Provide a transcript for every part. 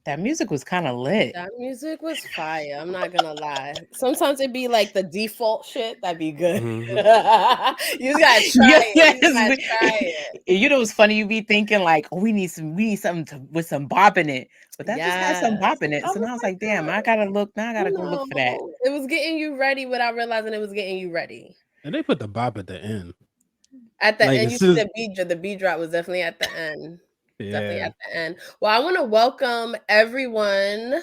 That music was kind of lit. That music was fire. I'm not gonna lie. Sometimes it'd be like the default shit. That'd be good. Mm-hmm. You just gotta try it. You just gotta Yes. try it. You know, it's funny. You be thinking like, oh, we need something with some bop in it, but that just had some Yes. bop in it. I So was now I was like, like, damn, I gotta look. Now I gotta go look for that. it was getting you ready without realizing it was getting you ready. And they put the bop at the end. At the Like end, as you soon see as, the beat drop was definitely at the end. Definitely yeah. at the end. Well, I want to welcome everyone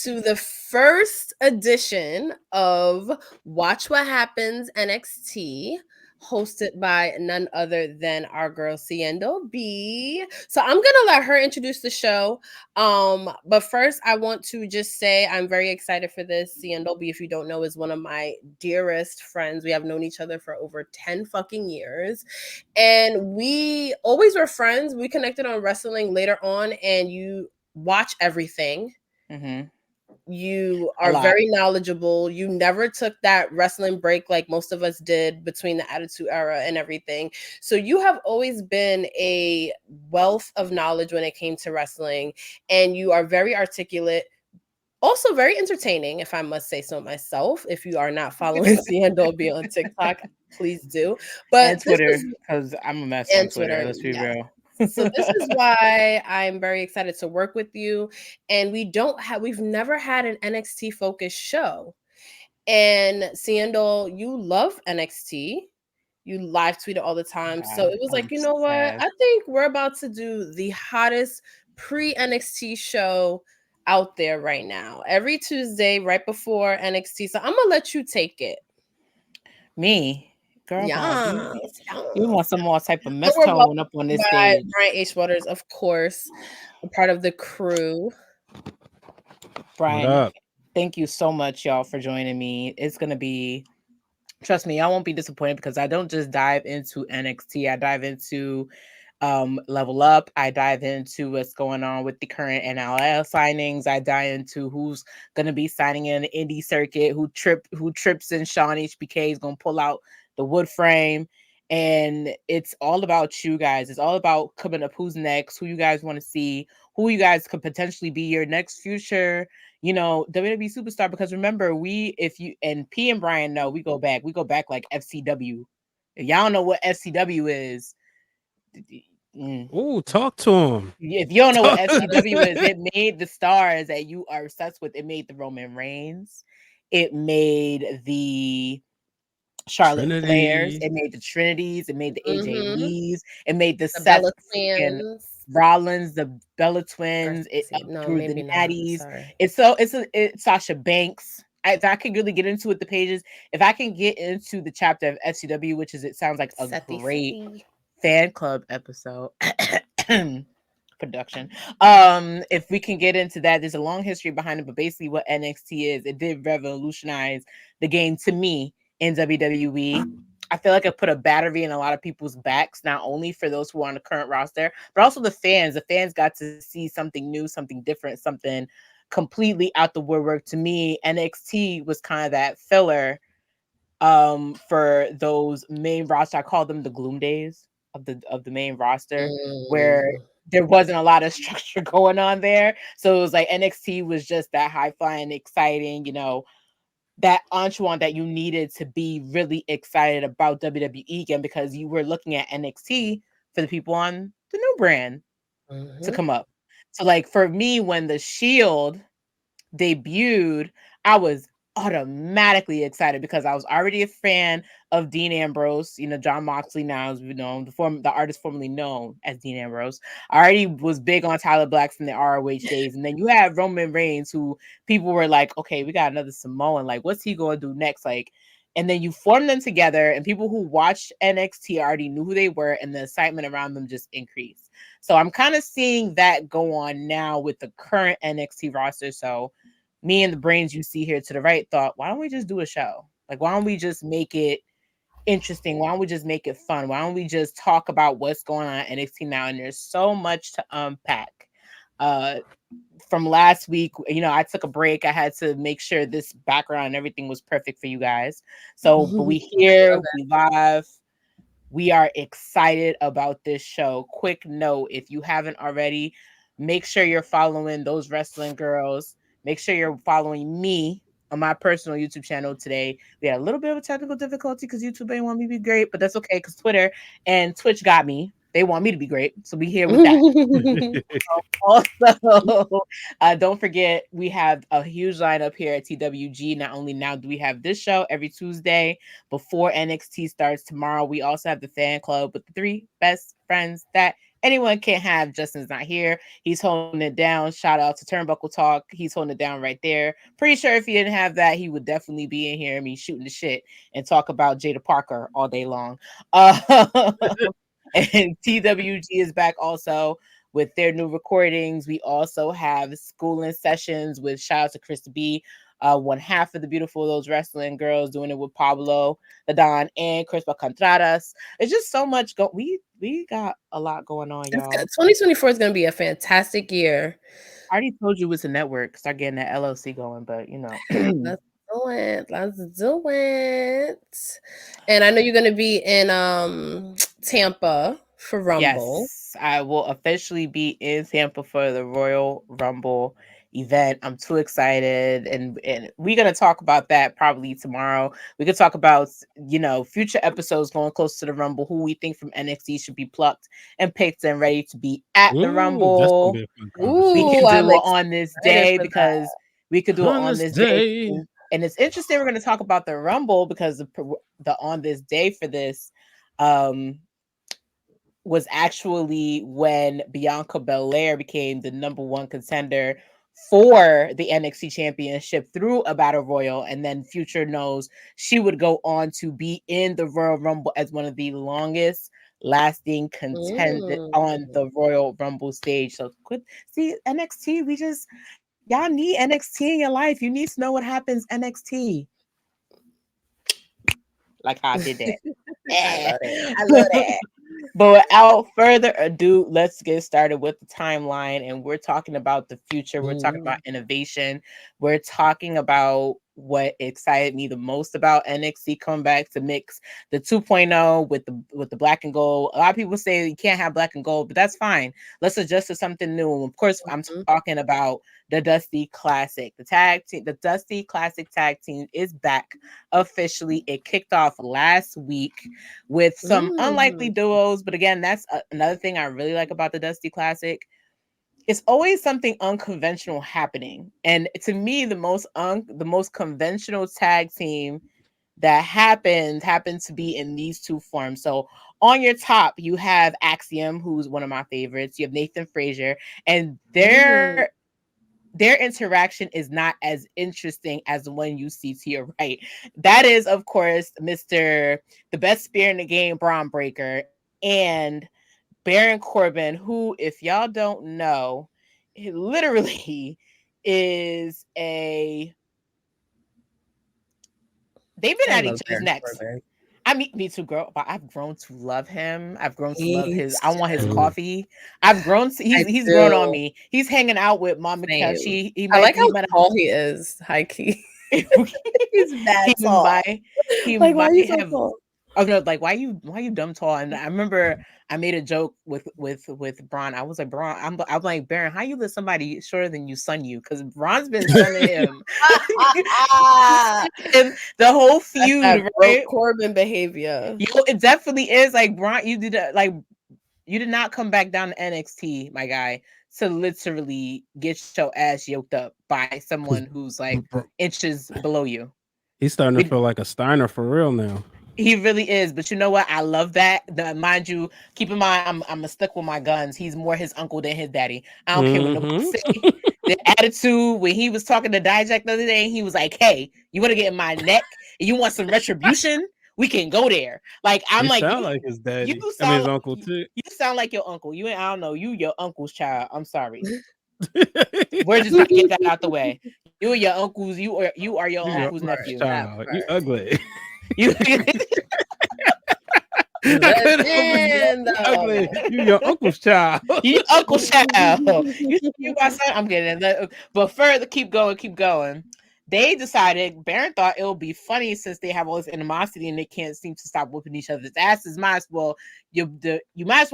to the first edition of Watch What Happens NXT, hosted by none other than our girl Siendo B. So I'm gonna let her introduce the show. But first I want to just say I'm very excited for this. Siendo B, if you don't know, is one of my dearest friends. We have known each other for over 10 fucking years. And we always were friends. We connected on wrestling later on, and you watch everything. Mm-hmm. You A are lot. very knowledgeable. You never took that wrestling break like most of us did between the Attitude Era and everything. So you have always been a wealth of knowledge when it came to wrestling, and you are very articulate. Also very entertaining, if I must say so myself. If you are not following Cian Dolby on TikTok, please do. But And this Twitter, is because I'm a mess on and Twitter. Twitter, Let's be yes. real. So this is why I'm very excited to work with you. And we've never had an NXT focused show. And Ciandol, you love NXT. You live tweet it all the time. So it was like, you know what? Obsessed. I think we're about to do the hottest pre NXT show out there right now. Every Tuesday, right before NXT. So I'm gonna let you take it. Me, girl, Bob, Yes, you yes. want some more type of So mess we're tone welcomed up on this by stage. Brian H. Waters, of course, a part of the crew. What Brian, up? thank you so much, y'all, for joining me. It's gonna be, trust me, I won't be disappointed because I don't just dive into NXT. I dive into Level Up. I dive into what's going on with the current NLL signings. I dive into who's gonna be signing in the indie circuit, who trips in Sean HBK is gonna pull out the wood frame. And it's all about you guys. It's all about coming up who's next, who you guys want to see, who you guys could potentially be your next future, WWE superstar. Because remember, if you and P and Brian know, we go back like FCW. If y'all know what FCW is, Oh, talk to him. if you don't know what Talk. FCW is, it made the stars that you are obsessed with. It made the Roman Reigns. It made the Charlotte Flairs. Trinity. It made the Trinities. It made the AJ Mm-hmm. Lees. It made the The Seth Bella freaking twins. Rollins, the Bella Or Twins. It up no, through maybe the not. Natties. Sorry. It's Sasha Banks. If I could really get into it, the pages. If I can get into the chapter of FCW, which is, it sounds like a Sethy great Sethy. fan club episode. Production. If we can get into that, there's a long history behind it, but basically what NXT is, it did revolutionize the game to me in WWE. I feel like it put a battery in a lot of people's backs, not only for those who are on the current roster, but also the fans. The fans got to see something new, something different, something completely out the woodwork. To me, NXT was kind of that filler for those main roster. I call them the gloom days of the main roster, where Mm. there wasn't a lot of structure going on there. So it was like NXT was just that high flying, exciting, that enchant that you needed to be really excited about WWE again, because you were looking at NXT for the people on the new brand to Mm-hmm. come up. So like for me, when the Shield debuted, I was automatically excited because I was already a fan of Dean Ambrose. John Moxley now is the artist formerly known as Dean Ambrose. I already was big on Tyler Black from the ROH days, and then you have Roman Reigns, who people were like, okay, we got another Samoan. Like, what's he going to do next? Like, and then you form them together, and people who watched NXT already knew who they were, and the excitement around them just increased. So I'm kind of seeing that go on now with the current NXT roster. So me and the brains you see here to the right thought, why don't we just do a show? Like, why don't we just make it interesting? Why don't we just make it fun? Why don't we just talk about what's going on at NXT now? And there's so much to unpack. From last week, I took a break. I had to make sure this background and everything was perfect for you guys. So, but we here, we live. We are excited about this show. Quick note, if you haven't already, Make sure you're following those wrestling girls. Make sure you're following me on my personal YouTube channel today. We had a little bit of a technical difficulty because YouTube didn't want me to be great, but that's okay because Twitter and Twitch got me. They want me to be great, so we here with that. Also, don't forget we have a huge lineup here at TWG. Not only now do we have this show every Tuesday before NXT starts tomorrow, we also have the fan club with the 3 best friends that anyone can have. Justin's not here. He's holding it down. Shout out to Turnbuckle Talk. He's holding it down right there. Pretty sure if he didn't have that, he would definitely be in here. I mean, shooting the shit and talk about Jada Parker all day long. And TWG is back also with their new recordings. We also have schooling sessions with shout out to Krista B, one half of the Beautiful Those Wrestling Girls, doing it with Pablo, the Don, and Crispa Contreras. It's just so much we got a lot going on, y'all. 2024 is going to be a fantastic year. I already told you it's a network. Start getting that LLC going, but you know. Let's do it. And I know you're going to be in Tampa for Rumble. Yes, I will officially be in Tampa for the Royal Rumble event. I'm too excited, and we're gonna talk about that probably tomorrow. We could talk about future episodes going close to the Rumble, who we think from NXT should be plucked and picked and ready to be at the Rumble. We can do it on this day because we could do it on this day. And it's interesting. We're going to talk about the Rumble because the on this day for this was actually when Bianca Belair became the #1 contender for the NXT championship through a battle royal. And then future knows she would go on to be in the Royal Rumble as one of the longest lasting contenders on the Royal Rumble stage. So see NXT, y'all need NXT in your life. You need to know what happens NXT. Like how I did that. I love that. But without further ado, let's get started with the timeline. And we're talking about the future. We're talking about innovation. We're talking about what excited me the most about NXT coming back to mix the 2.0 with the black and gold. A lot of people say you can't have black and gold, but that's fine. Let's adjust to something new. Of course, I'm talking about the Dusty Classic. The Dusty Classic Tag Team is back officially. It kicked off last week with some unlikely duos, but again, that's another thing I really like about the Dusty Classic. It's always something unconventional happening, and to me, the most conventional tag team that happened to be in these two forms. So on your top, you have Axiom, who's one of my favorites. You have Nathan Frazier, and their interaction is not as interesting as the one you see to your right. That is, of course, the best spear in the game, Braun Breaker, and Baron Corbin, who, if y'all don't know, it literally is they've been at each other's necks. I mean, me too, girl, but I've grown to love him. I've grown to love I want his coffee. I've grown he's grown on me. He's hanging out with Mama Kelly. I like how tall he is, high key. He's mad tall. Why are you so tall? Oh no, like why you dumb tall? And I remember I made a joke with Braun. I was like, Braun, I'm like, Baron, how you let somebody shorter than you son you? Because Braun's been sunning him. And the whole feud, right? Corbin behavior. It definitely is. Like Braun, you did not come back down to NXT, my guy, to literally get your ass yoked up by someone who's like inches below you. He's starting to feel like a Steiner for real now. He really is, but you know what? I love that. Mind you, keep in mind, I'm gonna stick with my guns. He's more his uncle than his daddy. I don't care what nobody say. The attitude when he was talking to Dijak the other day, he was like, "Hey, you want to get in my neck? And you want some retribution? We can go there." Like I'm you like, sound like his daddy. His uncle too. You sound like your uncle. I don't know. You your uncle's child. I'm sorry. We're just gonna get that out the way. You are your uncle's. You are your uncle's nephew. Child. You ugly. You ugly. You your uncle's child. You uncle's child. You my son. I'm getting it. But further, keep going. they decided, Baron thought it would be funny since they have all this animosity and they can't seem to stop whooping each other's asses. You might as well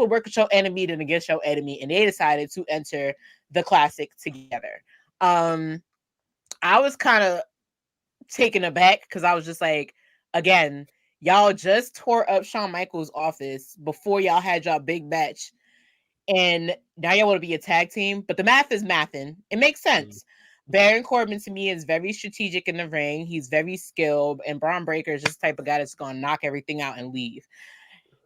work with your enemy than against your enemy. And they decided to enter the Classic together. I was kind of taken aback because I was just like, again, y'all just tore up Shawn Michaels' office before y'all had y'all big match. And now y'all want to be a tag team, but the math is mathing. It makes sense. Baron Corbin to me is very strategic in the ring. He's very skilled, and Braun Breaker is just the type of guy that's going to knock everything out and leave.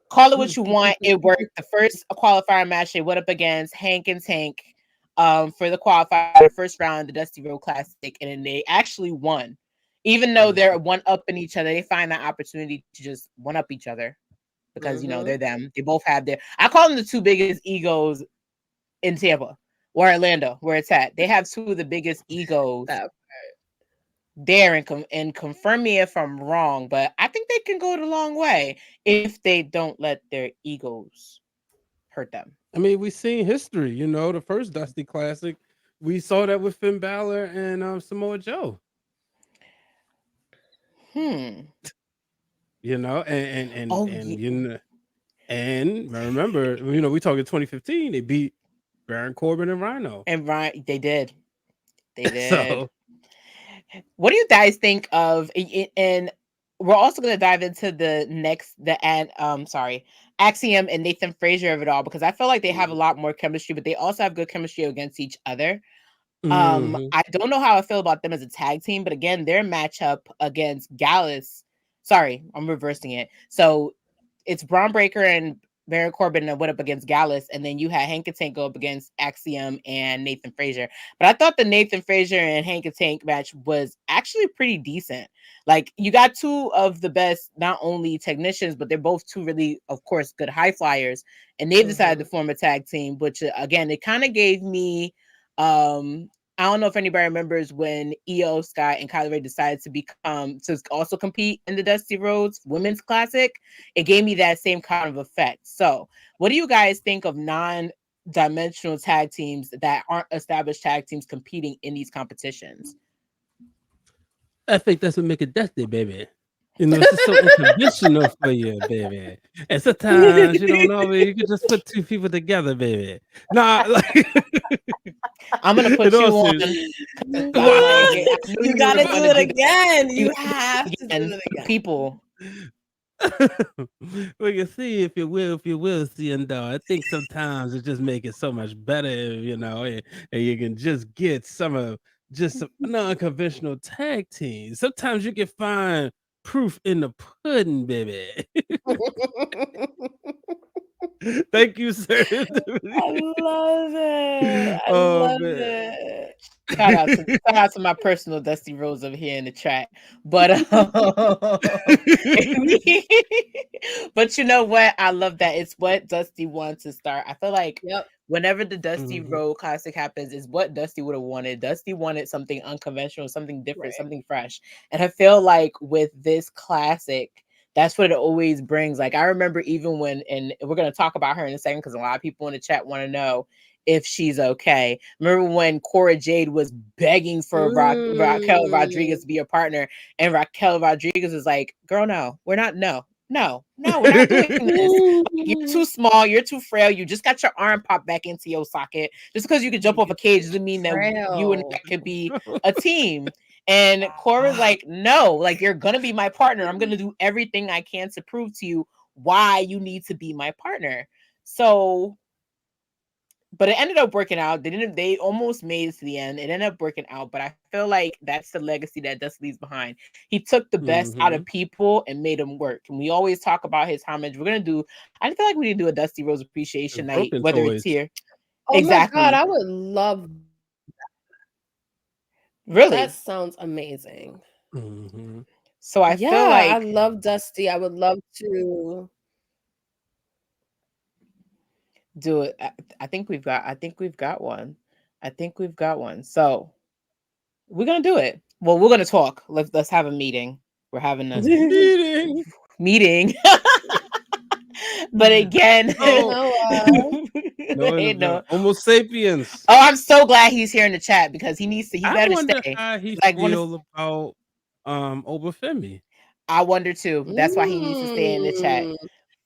Call it what you want. It worked. The first qualifier match, they went up against Hank and Tank for the qualifier, the first round, the Dusty Road Classic, and then they actually won. Even though they're one up in each other, they find that opportunity to just one up each other because, they're them. They both have I call them the two biggest egos in Tampa or Orlando, where it's at. They have two of the biggest egos there, and confirm me if I'm wrong, but I think they can go the long way if they don't let their egos hurt them. I mean, we've seen history, the first Dusty Classic, we saw that with Finn Balor and Samoa Joe. And remember, we talking 2015, they beat Baron Corbin and Rhino. And they did. So, what do you guys think of? And we're also going to dive into Axiom and Nathan Frazier of it all, because I feel like they have a lot more chemistry, but they also have good chemistry against each other. I don't know how I feel about them as a tag team, but again, their matchup against Gallus. Sorry, I'm reversing it. So it's Braun Breaker and Baron Corbin that went up against Gallus, and then you had Hank and Tank go up against Axiom and Nathan Frazier. But I thought the Nathan Frazier and Hank and Tank match was actually pretty decent. Like, you got two of the best, not only technicians, but they're both two really, of course, good high flyers. And they decided to form a tag team, which, again, it kind of gave me... I don't know if anybody remembers when Io Sky and Kylie Ray decided to also compete in the Dusty Rhodes Women's Classic. It gave me that same kind of effect. So, what do you guys think of non-dimensional tag teams that aren't established tag teams competing in these competitions? I think that's what make it Dusty, baby. It's just so unconventional for you, baby. And sometimes you don't know, you can just put two people together, baby. Nah, I'm gonna put you on. You gotta do it again. You have to do it again. People. We can see if you will see, and I think sometimes it just make it so much better, and you can just get some non-conventional tag teams. Sometimes you can find proof in the pudding, baby. Thank you, sir. I love it. I love it. Shout out to my personal Dusty Rose over here in the chat. But but you know what? I love that. It's what Dusty wants to start. I feel like whenever the Dusty Road Classic happens, is what Dusty would have wanted. Dusty wanted something unconventional, something different, something fresh. And I feel like with this classic, that's what it always brings. Like, I remember even when, and we're going to talk about her in a second, because a lot of people in the chat want to know if she's okay. Remember when Cora Jade was begging for Raquel Rodriguez to be a partner, and Raquel Rodriguez is like, girl, no, we're not, no, we're not doing this. You're too small, you're too frail, you just got your arm popped back into your socket. Just because you can jump off a cage doesn't mean that you and I could be a team. And Cora's like, no, like, you're gonna be my partner. I'm gonna do everything I can to prove to you why you need to be my partner. So, but it ended up working out. They almost made it to the end. It ended up working out, but I feel like that's the legacy that Dusty leaves behind. He took the best out of people and made them work. And we always talk about his homage. I feel like we need to do a Dusty Rose Appreciation Night, whether it's here. Oh exactly. My God, I would love that. Really? That sounds amazing. So I feel like I love Dusty. I would love to do it. I think we've got one. So we're gonna do it. Well, we're gonna talk. Let's have a meeting. We're having a meeting. But again, no, Ain't no. Homo sapiens. Oh, I'm so glad he's here in the chat because he needs to. He I better wonder stay. how he Like when feel about Femi. I wonder too. That's why he needs to stay in the chat.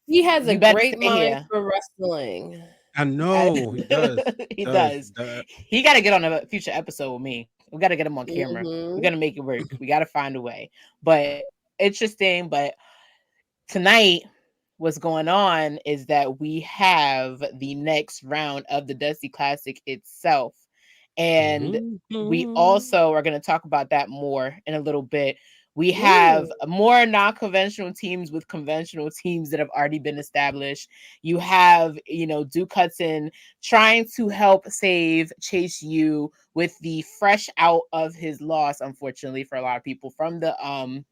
He has a You better great stay mind here. for wrestling. I know he does. He does. He got to get on a future episode with me. We got to get him on camera. We're gonna make it work. We got to find a way. But interesting. But tonight, what's going on is that we have the next round of the Dusty Classic itself. And we also are going to talk about that more in a little bit. We have more non-conventional teams with conventional teams that have already been established. You have, Duke Hudson trying to help save Chase U with the fresh out of his loss, unfortunately, for a lot of people from the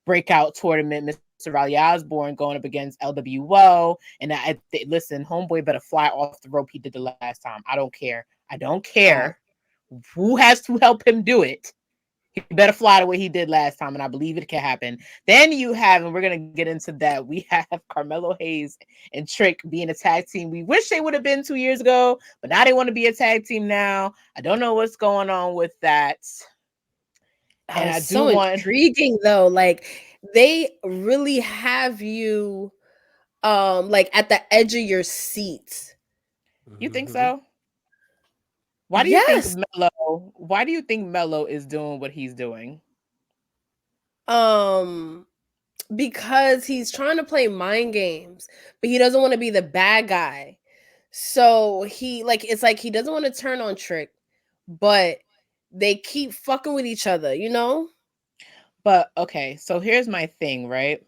breakout tournament. Mr. Riley Osborne going up against LWO. And listen, homeboy better fly off the rope he did the last time. I don't care. I don't care who has to help him do it. He better fly the way he did last time, and I believe it can happen. Then you have, and we're going to get into that, we have Carmelo Hayes and Trick being a tag team. We wish they would have been 2 years ago, but now they want to be a tag team now. I don't know what's going on with that. And I do want intriguing though. Like they really have you like at the edge of your seat. You think so? Why do you think Melo? Why do you think Melo is doing what he's doing? Because he's trying to play mind games, but he doesn't want to be the bad guy. So it's like he doesn't want to turn on Trick, but they keep fucking with each other, But okay, so here's my thing, right?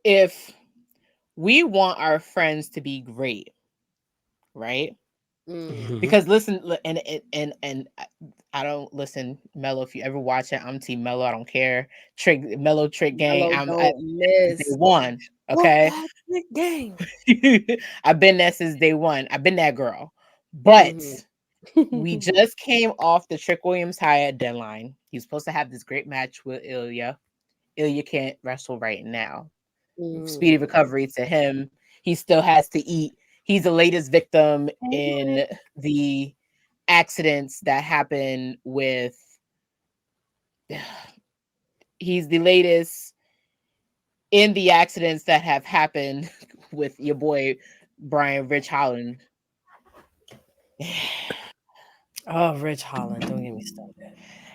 If we want our friends to be great, right? Because listen, and I don't listen, Melo. If you ever watch it, I'm Team Melo. I don't care. Melo Trick Gang. I'm day one. Okay. Trick Gang. I've been there since day one. I've been that girl. But we just came off the Trick Williams Hyatt deadline. He's supposed to have this great match with Ilya. Ilya can't wrestle right now. Speedy recovery to him. He still has to eat. He's the latest victim in the accidents that happen with. He's the latest in the accidents that have happened with your boy Brian Rich Holland. Oh, Rich Holland! Don't get me started.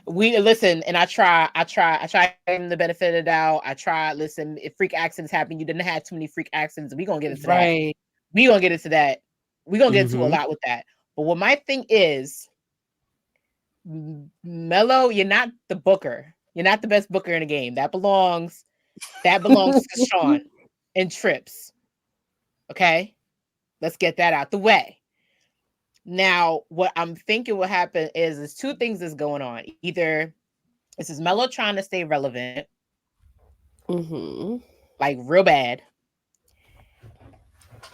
We listen, and I try him the benefit of the doubt. I try. Listen, if freak accidents happen, you didn't have too many freak accidents. We gonna get into that. We gonna get into that. We gonna get into a lot with that. But what my thing is, Melo, you're not the booker. You're not the best booker in the game. That belongs to Sean and Trips. Okay, let's get that out the way. Now, what I'm thinking will happen is two things that's going on. Either this is Melo trying to stay relevant, like real bad,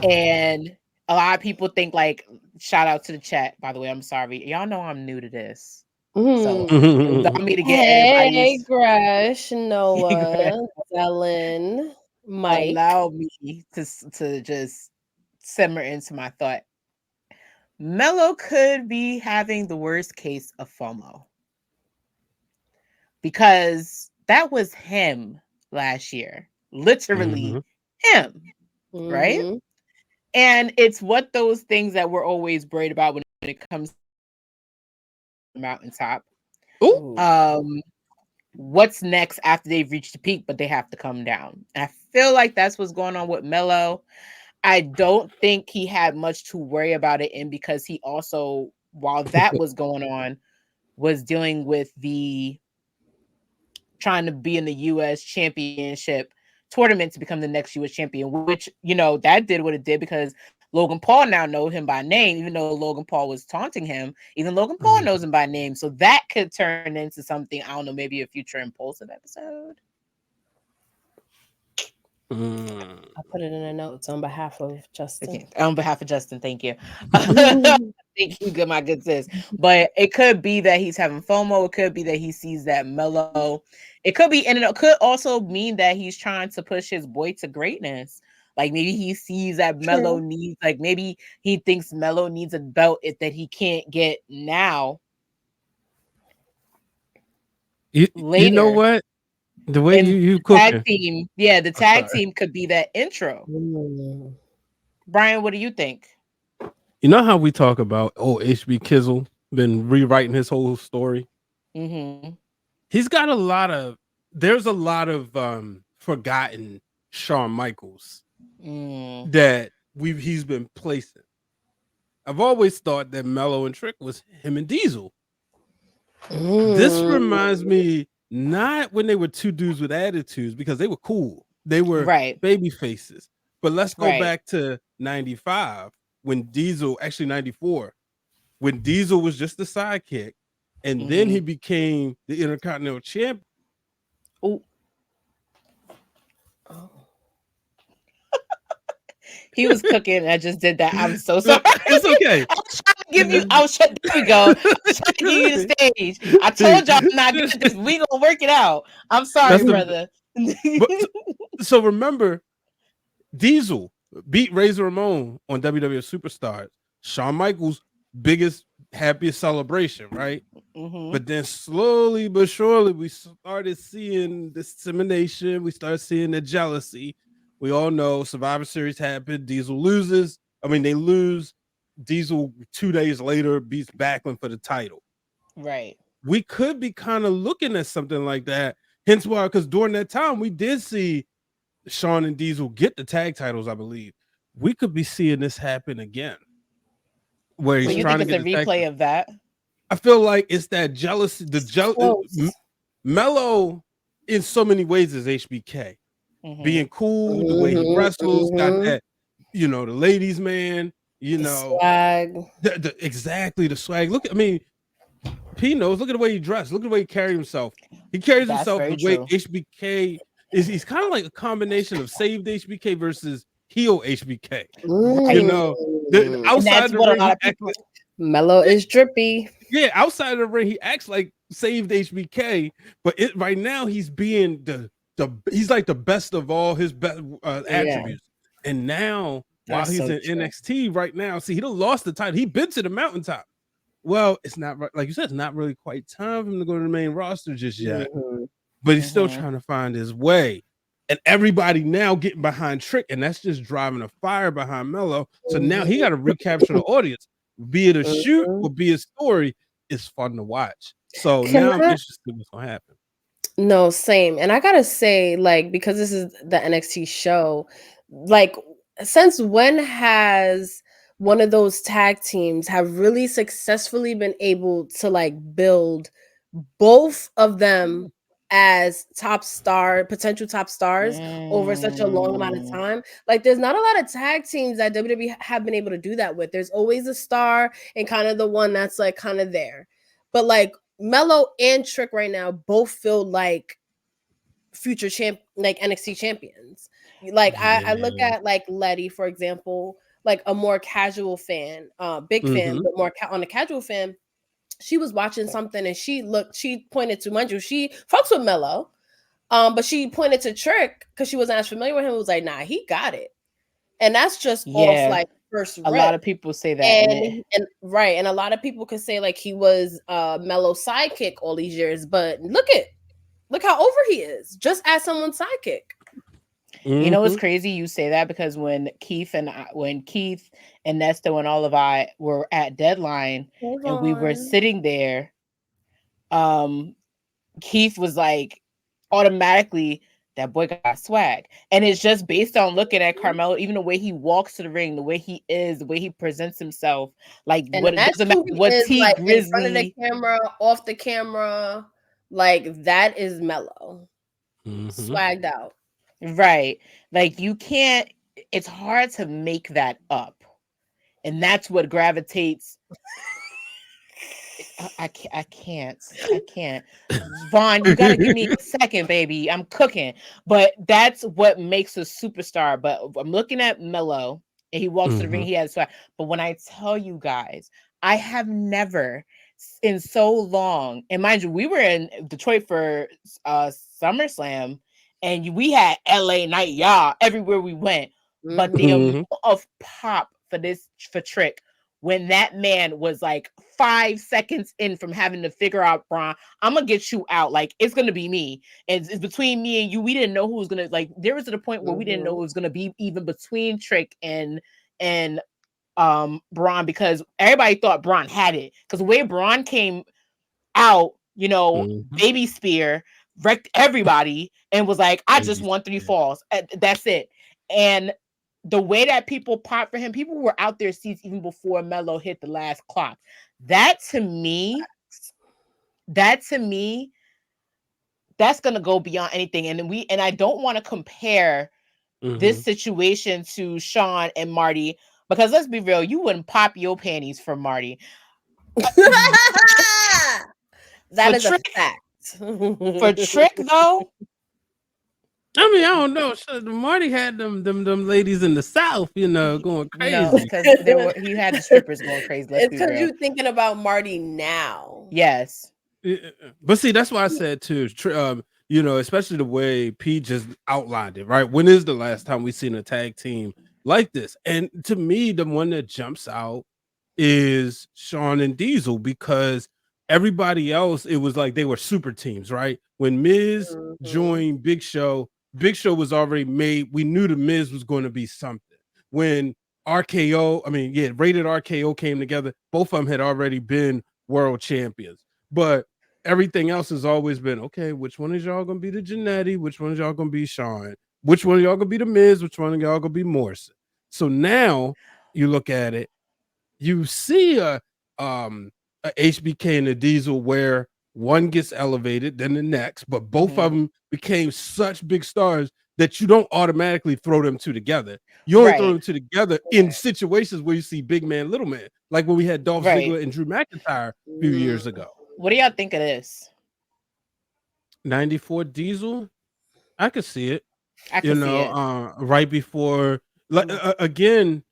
and a lot of people think like, shout out to the chat, by the way. I'm sorry, y'all know I'm new to this, so allow me to get everybody's. Gresh, Noah, Ellen, Mike. Allow me to just simmer into my thought. Melo could be having the worst case of FOMO because that was him last year, literally him, right? And it's what those things that we're always worried about when it comes to the mountaintop. What's next after they've reached the peak, but they have to come down? And I feel like that's what's going on with Melo. I don't think he had much to worry about it in because he also, while that was going on, was dealing with the trying to be in the U.S. championship tournament to become the next U.S. champion, which, that did what it did because Logan Paul now knows him by name, even though Logan Paul was taunting him. Even Logan Paul knows him by name. So that could turn into something, I don't know, maybe a future Impulsive episode. I'll put it in the notes on behalf of Justin. Okay. On behalf of Justin, thank you. Thank you, my good sis. But it could be that he's having FOMO. It could be that he sees that Melo. It could be, and it could also mean that he's trying to push his boy to greatness. Like maybe he sees that Melo needs, like maybe he thinks Melo needs a belt that he can't get now. You know what? The way and you tag cooking. team, the tag team could be that intro. Brian, what do you think? You know how we talk about HB Kizzle been rewriting his whole story? Mm-hmm. He's got there's a lot of forgotten Shawn Michaels that he's been placing. I've always thought that Mello and Trick was him and Diesel. This reminds me, not when they were two dudes with attitudes, because they were cool. They were baby faces. But let's go back to 95 when Diesel, actually 94, when Diesel was just the sidekick, and then he became the Intercontinental Champion. Oh. He was cooking. I just did that. I'm so sorry. It's okay. I was trying to give you. There we go. I was trying to give you the stage. I told y'all I'm not good at this. We gonna work it out. I'm sorry, brother. So remember, Diesel beat Razor Ramon on WWF Superstars. Shawn Michaels' biggest, happiest celebration, right? But then slowly but surely, we started seeing dissemination. We started seeing the jealousy. We all know Survivor Series happened. Diesel loses. I mean, they lose. Diesel 2 days later beats Backlund for the title. Right. We could be kind of looking at something like that. Hence why, because during that time, we did see Shawn and Diesel get the tag titles, I believe. We could be seeing this happen again. Where he's trying to get a replay of that. I feel like it's that jealousy. Mello, in so many ways, is HBK. Being cool, the way he wrestles, got that, the ladies' man, swag. Exactly the swag. Look, I mean, P knows. Look at the way he dressed. Look at the way he carries himself. He carries himself the way HBK is. He's kind of like a combination of saved HBK versus heel HBK. Outside the ring, Mello is drippy. Yeah, outside of the ring, he acts like saved HBK, but right now he's being he's like the best of all his best attributes. And now, while he's in NXT right now, see, he done lost the title. He been to the mountaintop. Well, it's not like you said, it's not really quite time for him to go to the main roster just yet. But he's still trying to find his way. And everybody now getting behind Trick, and that's just driving a fire behind Mello. So now he got to recapture the audience. Be it a shoot or be a story, it's fun to watch. So now I'm interested in what's gonna happen. No, same. And I gotta say, like, because this is the NXT show, like, since when has one of those tag teams have really successfully been able to like build both of them as potential top stars over such a long amount of time? Like, there's not a lot of tag teams that WWE have been able to do that with. There's always a star and kind of the one that's like kind of there. But like Mello and Trick right now both feel like future like NXT champions. Like I look at like Letty, for example, like a more casual fan, big fan, but more on a casual fan. She was watching something and she pointed to, mind you, she fucks with Mello, but she pointed to Trick because she wasn't as familiar with him. It was like, nah, he got it. And that's just off like first rep. A lot of people say that. And right. And a lot of people could say like he was Mello's sidekick all these years, but look how over he is, just as someone's sidekick. You know what's crazy? You say that because when Keith and Nesto and all of I were at Deadline and we were sitting there, Keith was like, automatically, that boy got swag. And it's just based on looking at Carmelo, even the way he walks to the ring, the way he is, the way he presents himself. Like, and what doesn't matter what T like Grizzly, in front of the camera, off the camera, like that is Mello. Swagged out. Right. Like you can't, it's hard to make that up. And that's what gravitates. I can't. Vaughn, you gotta give me a second, baby. I'm cooking. But that's what makes a superstar. But I'm looking at Mello and he walks to the ring, he has swag. But when I tell you guys, I have never in so long, and mind you, we were in Detroit for SummerSlam. And we had LA Night, y'all, everywhere we went. But the Mhm. amount of pop for Trick when that man was like 5 seconds in from having to figure out, Braun, I'm gonna get you out. Like, it's gonna be me. And it's between me and you. We didn't know who was gonna, like, there was to the point where we didn't know it was gonna be even between Trick and Braun, because everybody thought Braun had it. Because the way Braun came out, baby spear, wrecked everybody and was like, I just Baby won 3 spear. falls. That's it. And the way that people popped for him, people were out their seats even before Melo hit the last clock. That to me, that's gonna go beyond anything. And I don't want to compare this situation to Sean and Marty, because let's be real, you wouldn't pop your panties for Marty. That For is a Trick, fact. for Trick though, I mean, I don't know. Marty had them ladies in the South, going no, crazy. because he had the strippers going crazy. Let's It's be because real. you're thinking about Marty now. Yes. But see, that's why I said too. Especially the way Pete just outlined it. Right? When is the last time we seen a tag team like this? And to me, the one that jumps out is Sean and Diesel, because everybody else, it was like they were super teams, right? When Miz joined Big Show was already made. We knew the Miz was going to be something. When Rated RKO came together, both of them had already been world champions. But everything else has always been, okay, which one is y'all gonna be the Jannetty? Which one is y'all gonna be Sean? Which one of y'all gonna be the Miz? Which one of y'all gonna be Morrison? So now you look at it, you see a HBK and a Diesel where one gets elevated, then the next, but both of them became such big stars that you don't automatically throw them two together. You only throw them two together in situations where you see big man, little man, like when we had Dolph Ziggler and Drew McIntyre a few years ago. What do y'all think of this? 94 Diesel, I could see it. I could see it. Right before, again,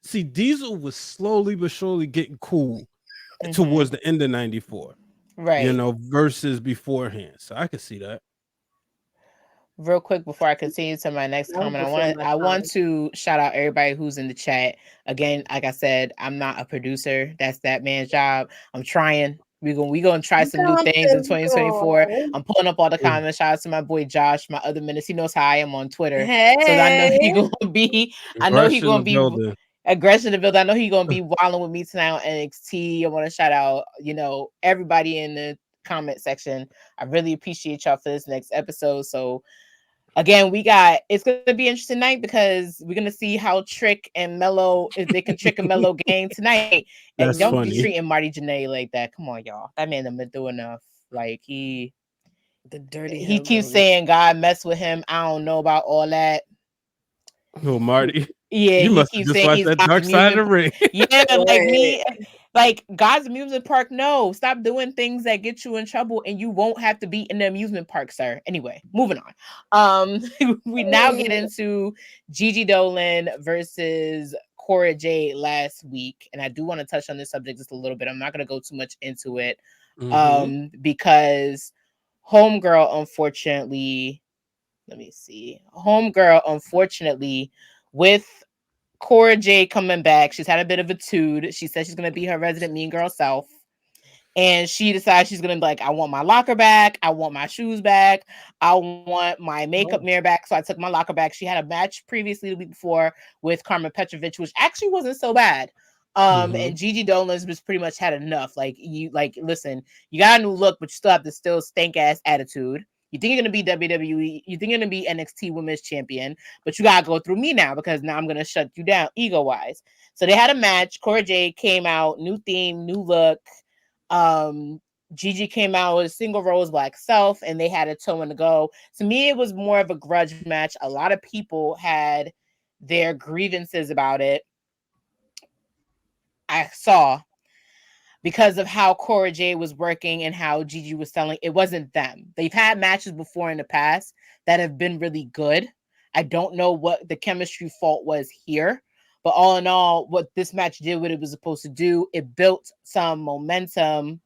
see, Diesel was slowly but surely getting cool towards the end of 94, right? Versus beforehand. So I could see that. Real quick before I continue to my next comment, I want to shout out everybody who's in the chat. Again, like I said, I'm not a producer. That's that man's job. I'm trying. We gonna try some new things in 2024. I'm pulling up all the comments. Shout out to my boy Josh, my other minister. He knows how I am on Twitter. Hey. So I know he gonna be aggression in the building. I know he gonna be wilding with me tonight on NXT. I want to shout out, everybody in the comment section. I really appreciate y'all for this next episode. So again, it's gonna be an interesting night, because we're gonna see how Trick and Melo, if they can Trick and Melo game tonight. And don't be treating Marty Jannetty like that. Come on, y'all. That man done been through enough. Like he keeps saying God mess with him. I don't know about all that. Oh, Marty. Yeah, you must have just watched that Dark Side of the Ring. Yeah, like me. Like God's amusement park. No, stop doing things that get you in trouble, and you won't have to be in the amusement park, sir. Anyway, moving on. We now get into Gigi Dolan versus Cora Jade last week, and I do want to touch on this subject just a little bit. I'm not going to go too much into it, because Homegirl, unfortunately, with Cora Jade coming back, she's had a bit of a tood. She said she's going to be her resident mean girl self. And she decides she's going to be like, I want my locker back. I want my shoes back. I want my makeup mirror back. So I took my locker back. She had a match previously the week before with Carmen Petrovic, which actually wasn't so bad. And Gigi Dolan's was pretty much had enough. Listen, you got a new look, but you still have the still stank ass attitude. You think you're going to be WWE, you think you're going to be NXT Women's Champion, but you got to go through me now, because now I'm going to shut you down ego-wise. So they had a match. Cora Jade came out, new theme, new look. Gigi came out with a single rose black self, and they had a toe in the go. To me, it was more of a grudge match. A lot of people had their grievances about it. I saw, because of how Cora Jade was working and how Gigi was selling. It wasn't them. They've had matches before in the past that have been really good. I don't know what the chemistry fault was here, but all in all, what this match did, what it was supposed to do, it built some momentum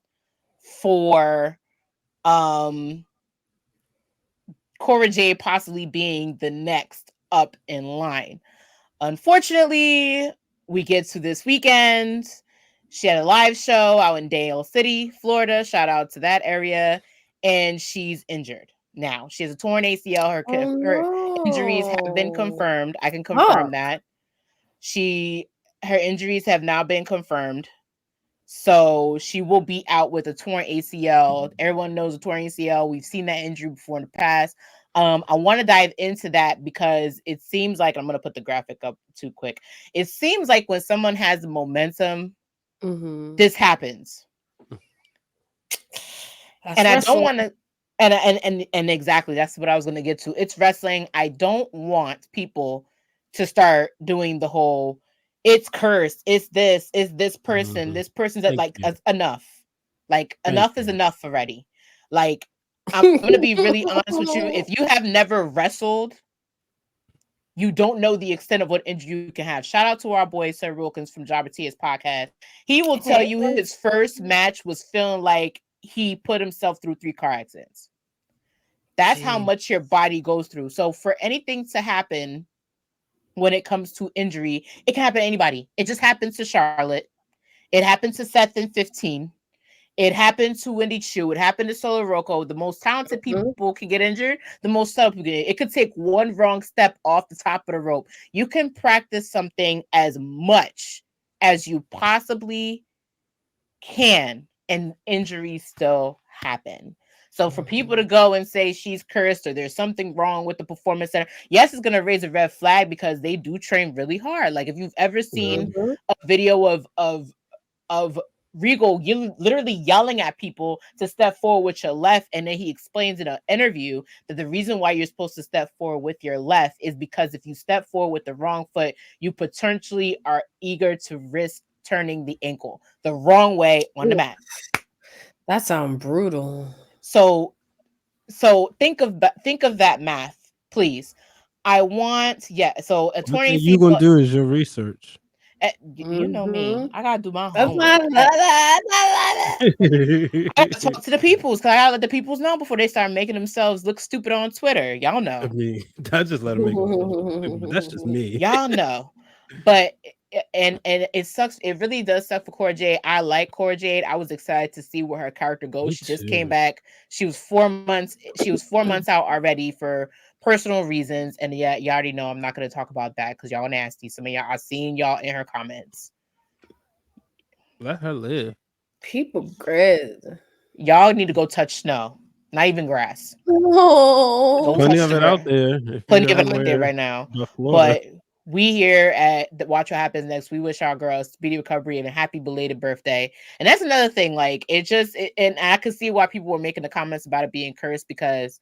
for Cora Jade possibly being the next up in line. Unfortunately, we get to this weekend. She had a live show out in Dale City, Florida. Shout out to that area. And she's injured. Now, she has a torn ACL. Her injuries have been Oh confirmed. I can no. confirm that. Her injuries have now been confirmed. So she will be out with a torn ACL. Everyone knows a torn ACL. We've seen that injury before in the past. I want to dive into that because it seems like I'm going to put the graphic up too quick. It seems like when someone has momentum, this happens. That's And I wrestling. don't want to. And exactly, that's what I was going to get to. It's wrestling. I don't want people to start doing the whole it's cursed, it's this person, this person's Thank like you. enough. Like Thank enough is you. enough already. Like I'm going to be really honest with you. If you have never wrestled, you don't know the extent of what injury you can have. Shout out to our boy Sir Wilkins from Jabba Tia's podcast. He will tell you his first match was feeling like he put himself through 3 car accidents. That's how much your body goes through. So for anything to happen when it comes to injury, it can happen to anybody. It just happens to Charlotte. It happened to Seth in 15. It happened to Wendy Chu. It happened to Solo Rocco. The most talented people can get injured. The most subtle people get. It could take one wrong step off the top of the rope. You can practice something as much as you possibly can, and injuries still happen. So for people to go and say she's cursed or there's something wrong with the performance center, yes, it's gonna raise a red flag because they do train really hard. Like if you've ever seen a video of Regal literally yelling at people to step forward with your left, and then he explains in an interview that the reason why you're supposed to step forward with your left is because if you step forward with the wrong foot, you potentially are eager to risk turning the ankle the wrong way on the mat. That sounds brutal. So think of that math, please. I want So a One torn thing you ACL. gonna do is your research. You know me. I gotta do my That's why homework. I love I gotta talk to the peoples because I gotta let the peoples know before they start making themselves look stupid on Twitter. Y'all know. I mean, I just let them make them feel stupid, but that's just me. Y'all know. But and it sucks. It really does suck for Cora Jade. I like Cora Jade. I was excited to see where her character goes. Me She just too. came back. She was 4 months. She was 4 months out already for personal reasons. And yeah, you already know I'm not going to talk about that because y'all nasty. Some of y'all, I've seen y'all in her comments. Let her live. People great. Y'all need to go touch snow, not even grass. Oh. Go Plenty touch of the it out grass. there. If Plenty you're of it out there anywhere right now. but Florida. But we here at the Watch What Happens Next, we wish our girls speedy recovery and a happy belated birthday. And that's another thing. Like and I could see why people were making the comments about it being cursed because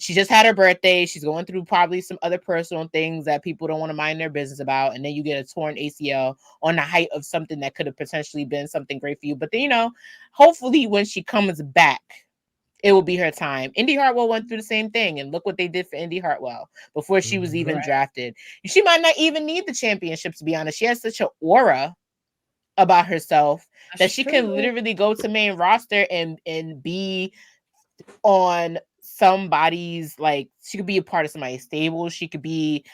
she just had her birthday. She's going through probably some other personal things that people don't want to mind their business about. And then you get a torn ACL on the height of something that could have potentially been something great for you. But then, hopefully when she comes back, it will be her time. Indy Hartwell went through the same thing, and look what they did for Indy Hartwell before she was even drafted. She might not even need the championship, to be honest. She has such an aura about herself that she can literally go to main roster and be on somebody's, like, she could be a part of somebody's stable. She could be,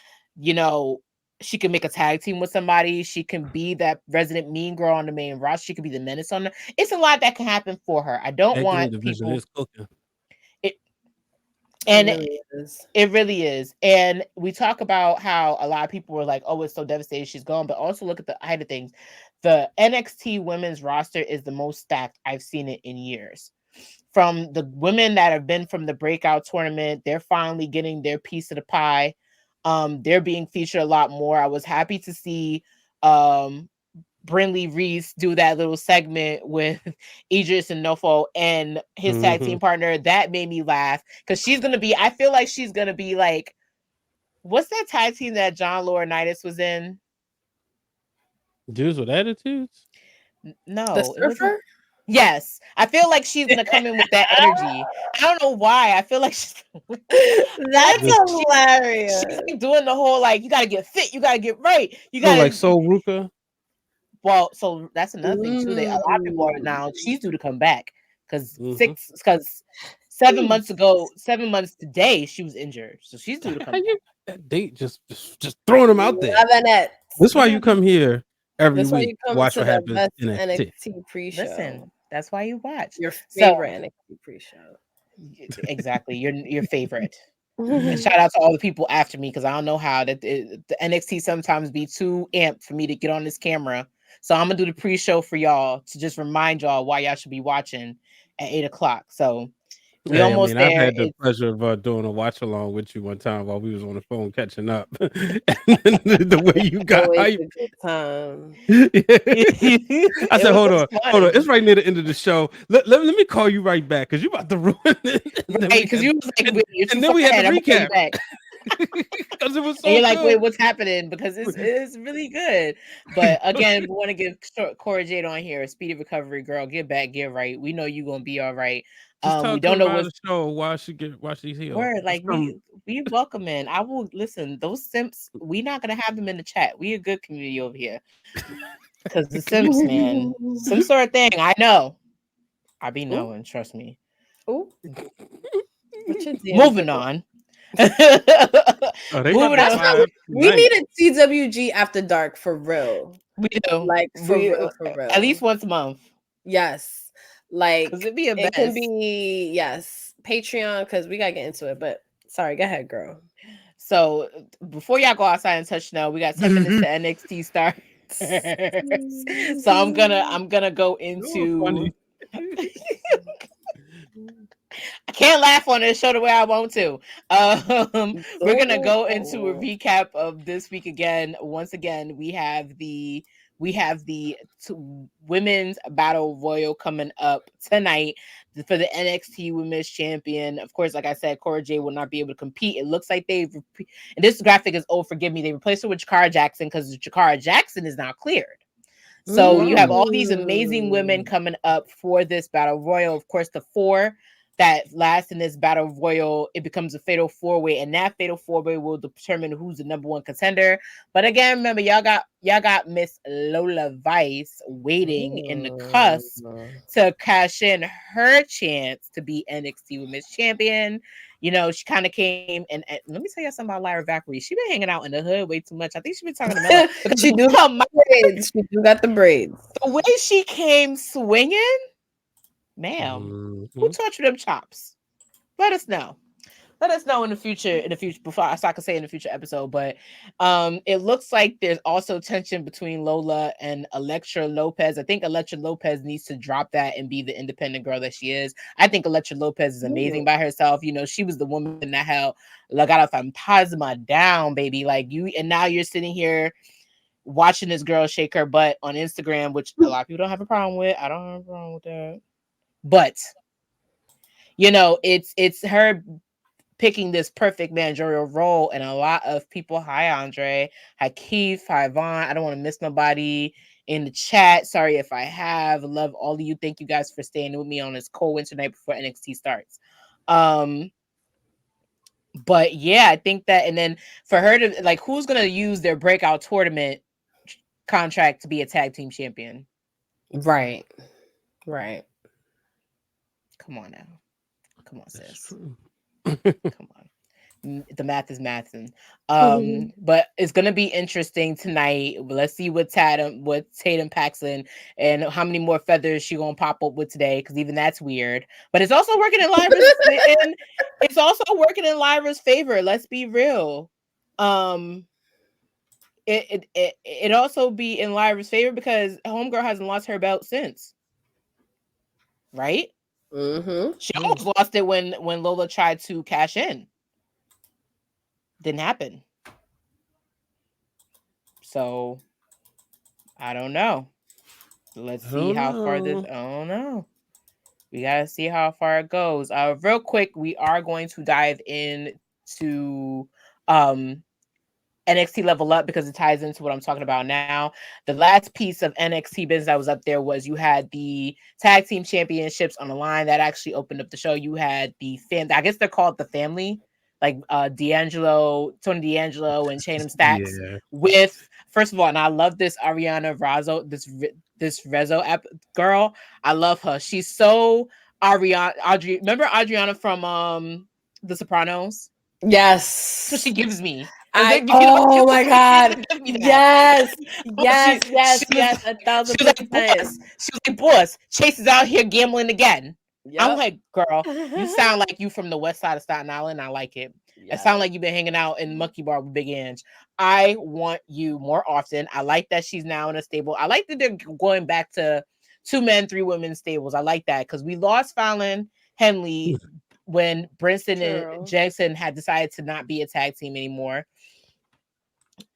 she can make a tag team with somebody. She can be that resident mean girl on the main roster. She could be the menace on the. It's a lot that can happen for her. I don't want division people. is cooking. It really is. And we talk about how a lot of people were like, oh, it's so devastating she's gone. But also look at the height of things. The NXT women's roster is the most stacked I've seen it in years. From the women that have been from the breakout tournament, they're finally getting their piece of the pie. They're being featured a lot more. I was happy to see Brinley Reese do that little segment with Idris and Nofo and his tag team partner. That made me laugh because I feel like she's gonna be like, what's that tag team that John Laurinaitis was in? Dudes with attitudes? No, The it wasn't. Surfer? Yes, I feel like she's gonna come in with that energy. I don't know why. I feel like that's hilarious. She's like doing the whole, like, you gotta get fit, you gotta get right, you Feel gotta like Soul Ruka. Well, so that's another thing too. That a lot of people are now. She's due to come back because 7 months ago, 7 months today, she was injured, so she's due to come back. that date, just throwing them out there. Loving it. That's why you come here every That's why week. you come Watch to what the happens best NXT. NXT pre-show. Listen, that's why you watch Your So- favorite NXT pre-show. exactly, your favorite. And shout out to all the people after me because I don't know how the NXT sometimes be too amped for me to get on this camera. So I'm gonna do the pre-show for y'all to just remind y'all why y'all should be watching at 8:00. So we Hey, almost I've there. had the pleasure of doing a watch along with you one time while we was on the phone catching up. And the way you got Always hype. a good time. I said, hold on. funny. It's right near the end of the show. Let me call you right back because you about to ruin it. Right, because you was like, wait, you're too and then we far had ahead, the I'm gonna call you recap. back. Because it was so And you're like, good. wait, what's happening? Because it's really good. But again, we want to give Cora Jade on here a speedy recovery, girl. Get back, get right. We know you're gonna be all right. Just talk We to don't her know about what's the show while she's healed. word. Like Just we welcome in. I will listen. Those simps, we not gonna have them in the chat. We a good community over here. Because the simps, man, some sort of thing. I know. I be knowing. Trust me. Ooh. What's your DM Moving doing? on. Oh, they Moving got on. We need a TWG after dark for real. We do. Like for real. At least once a month. Yes. Like It'd be a it can mess. be Patreon because we gotta get into it. But sorry, go ahead, girl. So before y'all go outside and touch snow, we got 10 minutes to NXT start. So I'm gonna go into. I can't laugh on this show the way I want to. We're gonna go into a recap of this week again. Once again, we have the women's battle royal coming up tonight for the NXT Women's Champion. Of course, like I said, Cora Jade will not be able to compete. It looks like and this graphic is forgive me. They replaced her with Jakara Jackson because Jakara Jackson is now cleared. So you have all these amazing women coming up for this battle royal. Of course, the 4 that last in this battle royal, it becomes a fatal 4-way, and that fatal 4-way will determine who's the number 1 contender. But again, remember, y'all got Miss Lola Vice waiting in the cusp to cash in her chance to be NXT Women's Champion. You know, she kind of came and let me tell you something about Lyra Valkyrie. She been hanging out in the hood way too much. I think she been talking to Melo. She do got braids. She do got the braids. The way she came swinging, ma'am, who taught you them chops? Let us know. Let us know in the future. Before I can say in the future episode. But it looks like there's also tension between Lola and Elektra Lopez. I think Elektra Lopez needs to drop that and be the independent girl that she is. I think Elektra Lopez is amazing by herself. You know, she was the woman that held Legado Fantasma down, baby. Like you, and now you're sitting here watching this girl shake her butt on Instagram, which a lot of people don't have a problem with. I don't have a problem with that. But you know, it's her picking this perfect managerial role, and a lot of people, hi Andre, hi Keith, hi Vaughn. I don't want to miss nobody in the chat. Sorry if I have. Love all of you. Thank you guys for staying with me on this cold winter night before NXT starts. But yeah, I think that, and then for her to like, who's gonna use their breakout tournament contract to be a tag team champion? Right. Come on now. Come on, sis. Come on. The math is mathing. But it's gonna be interesting tonight. Let's see what Tatum packs in and how many more feathers she gonna pop up with today, because even that's weird. But it's also working in Lyra's favor. Let's be real. It also be in Lyra's favor because Homegirl hasn't lost her belt since. Right? She almost lost it when Lola tried to cash in. Didn't happen. So I don't know. Let's see how far this. I don't know. We gotta see how far it goes. Real quick, we are going to dive into NXT Level Up because it ties into what I'm talking about now. The last piece of NXT business that was up there was you had the tag team championships on the line that actually opened up the show. You had I guess they're called the family, like Tony D'Angelo and Chatham Stacks with, first of all, and I love this Ariana Razzo, this Rezzo app girl. I love her. She's so remember Adriana from The Sopranos? Yes. So she gives me. Oh my God. Give me that. Yes. Well, Yes. Yes. she was Yes. she was like, 1,000%. She was like, boss, Chase is out here gambling again. I'm Yep. like, girl, you sound like you from the west side of Staten Island. I like it. It sounds like you've been hanging out in Monkey Bar with Big Ange. I want you more often. I like that she's now in a stable. I like that they're going back to 2 men, 3 women stables. I like that because we lost Fallon Henley when Brinson and Jackson had decided to not be a tag team anymore.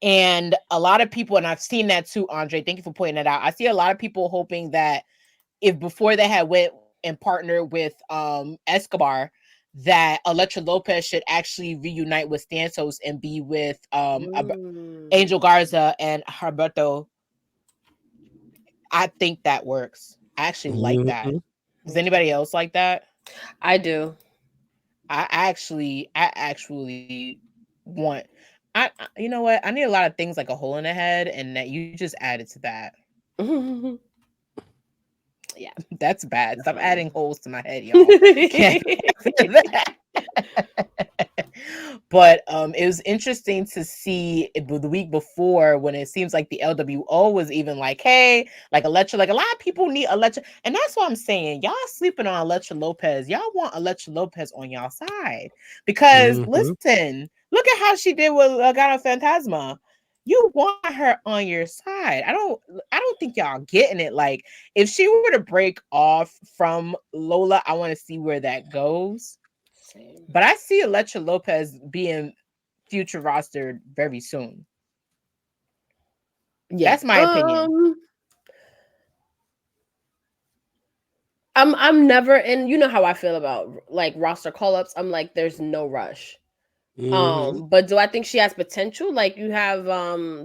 And a lot of people, and I've seen that too, Andre, thank you for pointing that out. I see a lot of people hoping that if before they had went and partnered with Escobar, that Elektra Lopez should actually reunite with Santos and be with Angel Garza and Herberto. I think that works. I actually like that. Does anybody else like that? I do. I actually want. You know what? I need a lot of things like a hole in the head, and that you just added to that. Yeah, that's bad. Stop adding holes to my head, y'all. But it was interesting to see the week before when it seems like the LWO was even like, hey, like Elektra, like a lot of people need Elektra, and that's what I'm saying. Y'all sleeping on Elektra Lopez. Y'all want Elektra Lopez on y'all side because listen, look at how she did with Legado Fantasma. You want her on your side. I don't think y'all getting it. Like if she were to break off from Lola, I want to see where that goes. Same. But I see Elektra Lopez being future rostered very soon. Yeah, that's my opinion. I'm never, and you know how I feel about like roster call-ups. I'm like, there's no rush. But do I think she has potential? Like you have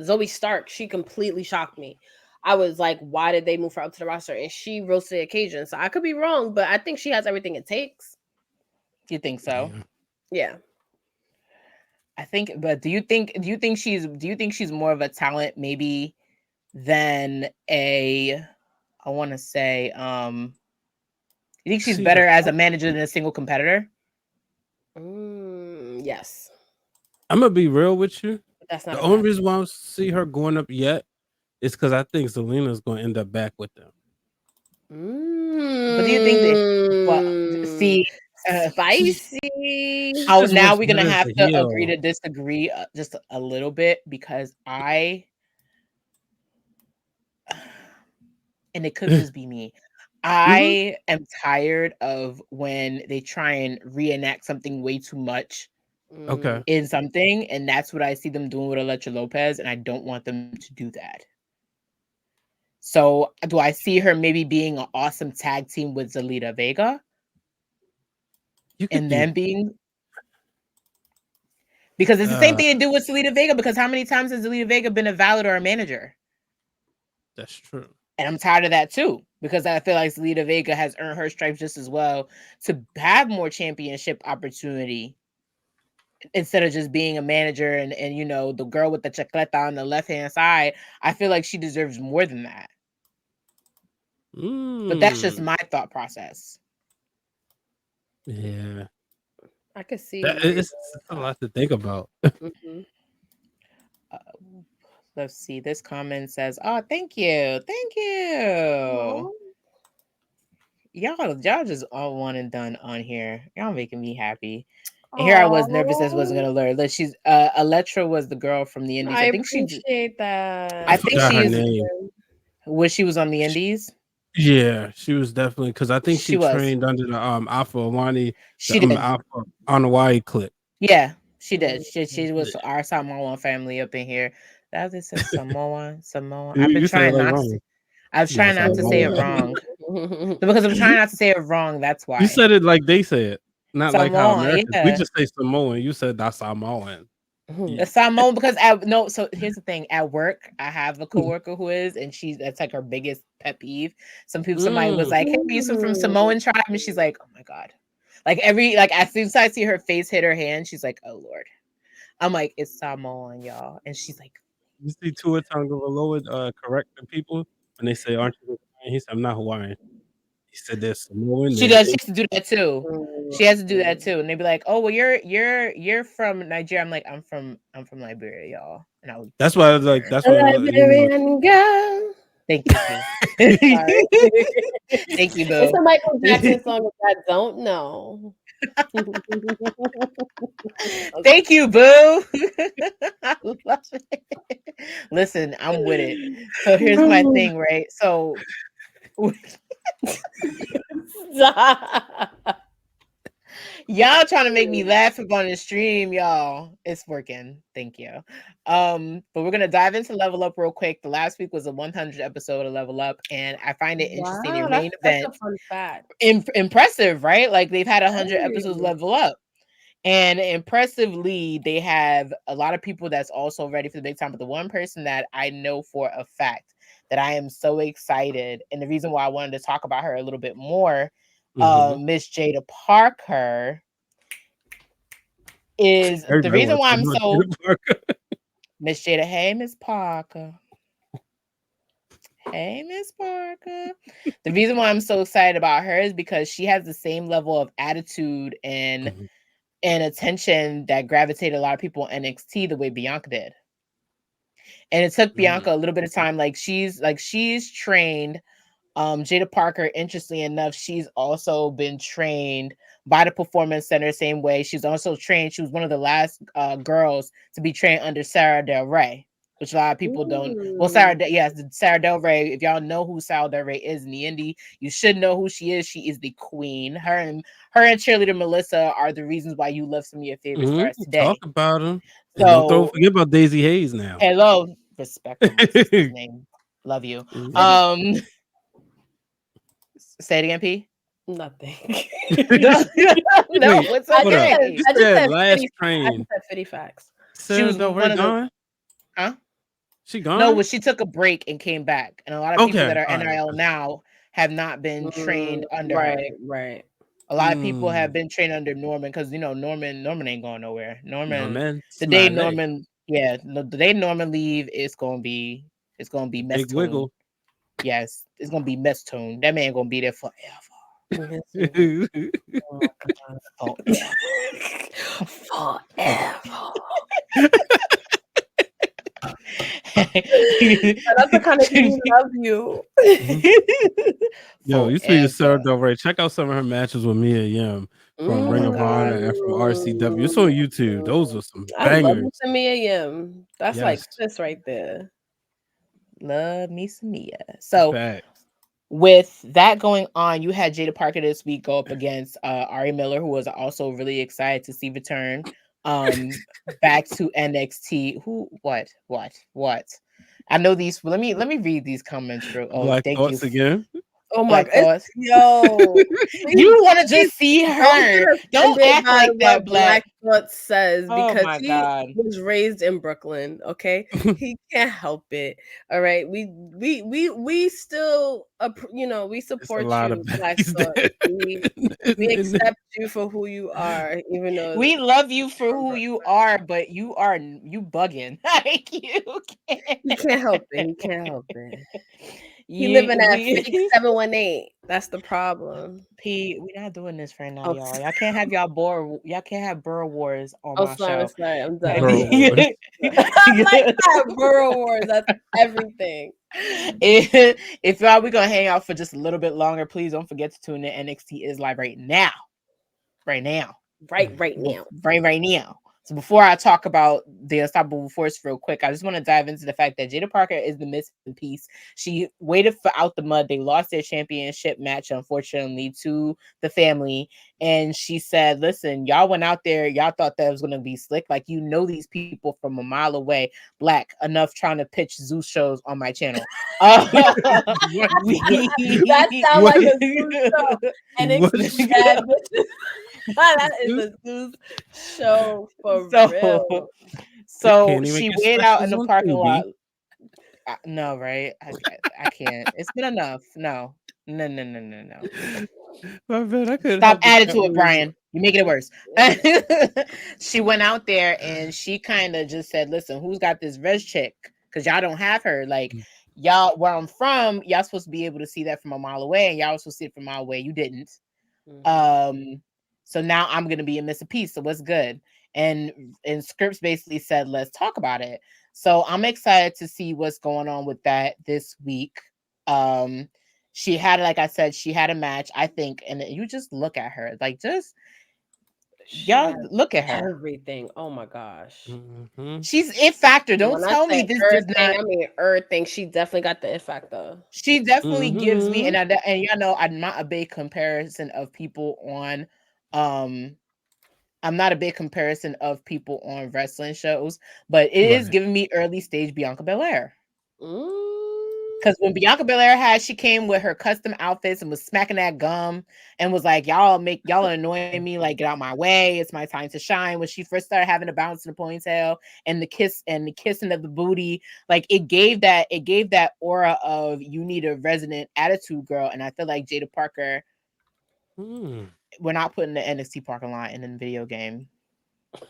Zoe Stark, she completely shocked me. I was like, why did they move her up to the roster? And she rose to the occasion. So I could be wrong, but I think she has everything it takes. You think so? Yeah. I think, but do you think she's more of a talent maybe than I want to say, you think she's better as a manager than a single competitor? Yes. I'm gonna be real with you. That's not the only reason why I don't see her going up yet is because I think Zelina's going to end up back with them. But do you think that? See, spicy. Now we're gonna have to agree to disagree just a little bit because and it could just be me. I am tired of when they try and reenact something way too much. Okay. In something, and that's what I see them doing with Elektra Lopez, and I don't want them to do that. So, do I see her maybe being an awesome tag team with Zelina Vega? And then being, because it's the same thing to do with Zelina Vega, because how many times has Zelina Vega been a valid or a manager? That's true. And I'm tired of that too, because I feel like Zelina Vega has earned her stripes just as well to have more championship opportunity instead of just being a manager and you know, the girl with the chacleta on the left-hand side. I feel like she deserves more than that. But that's just my thought process. Yeah. I could see. It's a lot to think about. Let's see. This comment says, "Oh, thank you. Thank you. Y'all just all one and done on here. Y'all making me happy." And here I was nervous as wasn't gonna learn. Like she's Elektra was the girl from the Indies. I think appreciate that. I think her name. She was on the Indies. Yeah, she was definitely because I think she trained under the Alpha Awani, Alpha Anawai clip. Yeah, she did. She was our Samoan family up in here. That is Samoan. I've been trying not to. I was trying not to say it wrong. Because I'm trying not to say it wrong. That's why. You said it like they say it, not like how Americans. Yeah. We just say Samoan. You said that's Samoan. The Samoan, because so here's the thing. At work, I have a coworker who is, and that's like her biggest pet peeve. Somebody was like, "Hey, are you from Samoan tribe?" And she's like, "Oh my god!" Like as soon as I see her face hit her hand, she's like, "Oh Lord." I'm like, "It's Samoan, y'all," and she's like, "You see Tua Tagovailoa correct the people when they say, aren't you Hawaiian?" He said, "I'm not Hawaiian." He said there's some more in She there. does. She has to do that too. She has to do that too. And they'd be like, "Oh, well, you're from Nigeria." I'm like, I'm from Liberia, y'all. And I was That's why I was like, that's A what Liberian girl. thank you, P. Sorry. Thank you, It's Boo. a Michael Jackson song that I don't know. Thank you, Boo. I love it. Listen, I'm with it. So here's my thing, right? So Stop. y'all trying to make me laugh up on the stream, y'all. It's working. Thank you. But we're gonna dive into Level Up real quick. The last week was a 100 episode of Level Up, and I find it interesting. Their main event, that's a fun fact. Impressive, right? Like they've had 100 Hey. episodes of Level Up. And impressively, they have a lot of people that's also ready for the big time. But the one person that I know for a fact that I am so excited, and the reason why I wanted to talk about her a little bit more, Miss Jada Parker, is the reason why I'm so Miss Jada. Hey, Miss Parker. Hey, Miss Parker. The reason why I'm so excited about her is because she has the same level of attitude and attention that gravitated a lot of people in NXT the way Bianca did. And it took Bianca a little bit of time. Like she's trained. Jada Parker, interestingly enough, she's also been trained by the Performance Center same way. She's also trained. She was one of the last girls to be trained under Sarah Del Rey, which a lot of people don't. Well, Sarah Del Rey. If y'all know who Sarah Del Rey is in the indie, you should know who she is. She is the queen. Her and cheerleader Melissa are the reasons why you love some of your favorite stars today. Talk about them. So Don't forget about Daisy Hayes now. Hello, respect for my sister's name. Love you. Say it again, P. Nothing. No, it's okay. I just said last 50, train. I just said 50 facts. She was one of gone. Huh? She gone? No, well, she took a break and came back, and a lot of people that are NIL now have not been trained under her. Right. A lot of people have been trained under Norman because Norman ain't going nowhere. Norman the day Norman leave, it's gonna be mess Big wiggle. Yes, it's gonna be mess tune. That man gonna be there forever. That's the kind of people who love you. Yo, you speak to Sarah Del Rey. Check out some of her matches with Mia Yim from Ring of Honor and from RCW. It's on YouTube. Those are some bangers. I love Mia Yim. That's like this right there. Love me some Mia. So with that going on, you had Jada Parker this week go up against Ari Miller, who was also really excited to see return back to NXT. What? I know these. Let me read these comments real. Oh, Black thank Thoughts you. Again. Oh my God. Yo, you want to just see her. Don't act like that, Black Thought says, because God. was raised in Brooklyn, okay? He can't help it. All right. We still we support you, Black Thought. We accept you for who you are, even though we love you for who you are, but you bugging. Like you can't help it. You can't help it. He living at 718. That's the problem. P, we're not doing this right now, y'all. Y'all can't have y'all can't have Borough Wars on my show. Sorry, I'm done. I like that. Borough Wars. That's everything. If y'all we're gonna hang out for just a little bit longer, please don't forget to tune in. NXT is live right now. Right now. So before I talk about the Unstoppable Force real quick, I just want to dive into the fact that Jada Parker is the missing piece. She waited for Out the Mud. They lost their championship match, unfortunately, to the family. And she said, listen, y'all went out there. Y'all thought that was going to be slick. Like, these people from a mile away. Black, enough trying to pitch Zeus shows on my channel. That sounds like a Zeus show. And that is a Zeus show for real. So she waited out in the parking lot. No, right? I can't. It's been enough. No. My bad, I couldn't stop adding to it, Brian. You're making it worse. She went out there and she kind of just said, listen, who's got this res chick? Because y'all don't have her. Like, y'all, where I'm from, y'all supposed to be able to see that from a mile away, and y'all was supposed to see it from a mile away. You didn't. So now I'm gonna be a miss a piece. So what's good? And Scripps basically said, let's talk about it. So I'm excited to see what's going on with that this week. She had, like I said, she had a match, I think, and you just look at her, like, just y'all look at her. Everything. Oh my gosh. She's it factor. Don't When I tell me say this does everything, not. I mean everything. She definitely got the it factor. She definitely gives me, and y'all know I'm not a big comparison of people on, I'm not a big comparison of people on wrestling shows, but it is giving me early stage Bianca Belair. Because when Bianca Belair she came with her custom outfits and was smacking that gum and was like, y'all are annoying me, like, get out my way, it's my time to shine. When she first started having a bounce in the ponytail and the kissing of the booty, like, it gave that aura of, you need a resident attitude girl. And I feel like Jada Parker, we're not putting the NXT parking lot in the video game.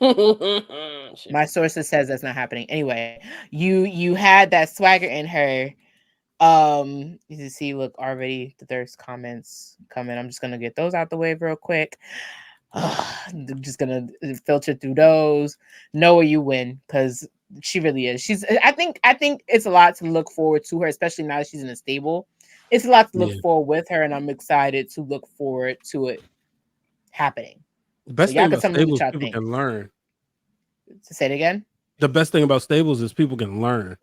My sources says that's not happening. Anyway, you had that swagger in her. You see, look, already there's comments coming. I'm just gonna get those out the way real quick. I'm just gonna filter through those. Noah, you win, because she really is. I think it's a lot to look forward to her, especially now that she's in a stable. It's a lot to look forward with her, and I'm excited to look forward to it happening. The best thing about stables, people can learn. To say it again. The best thing about stables is people can learn.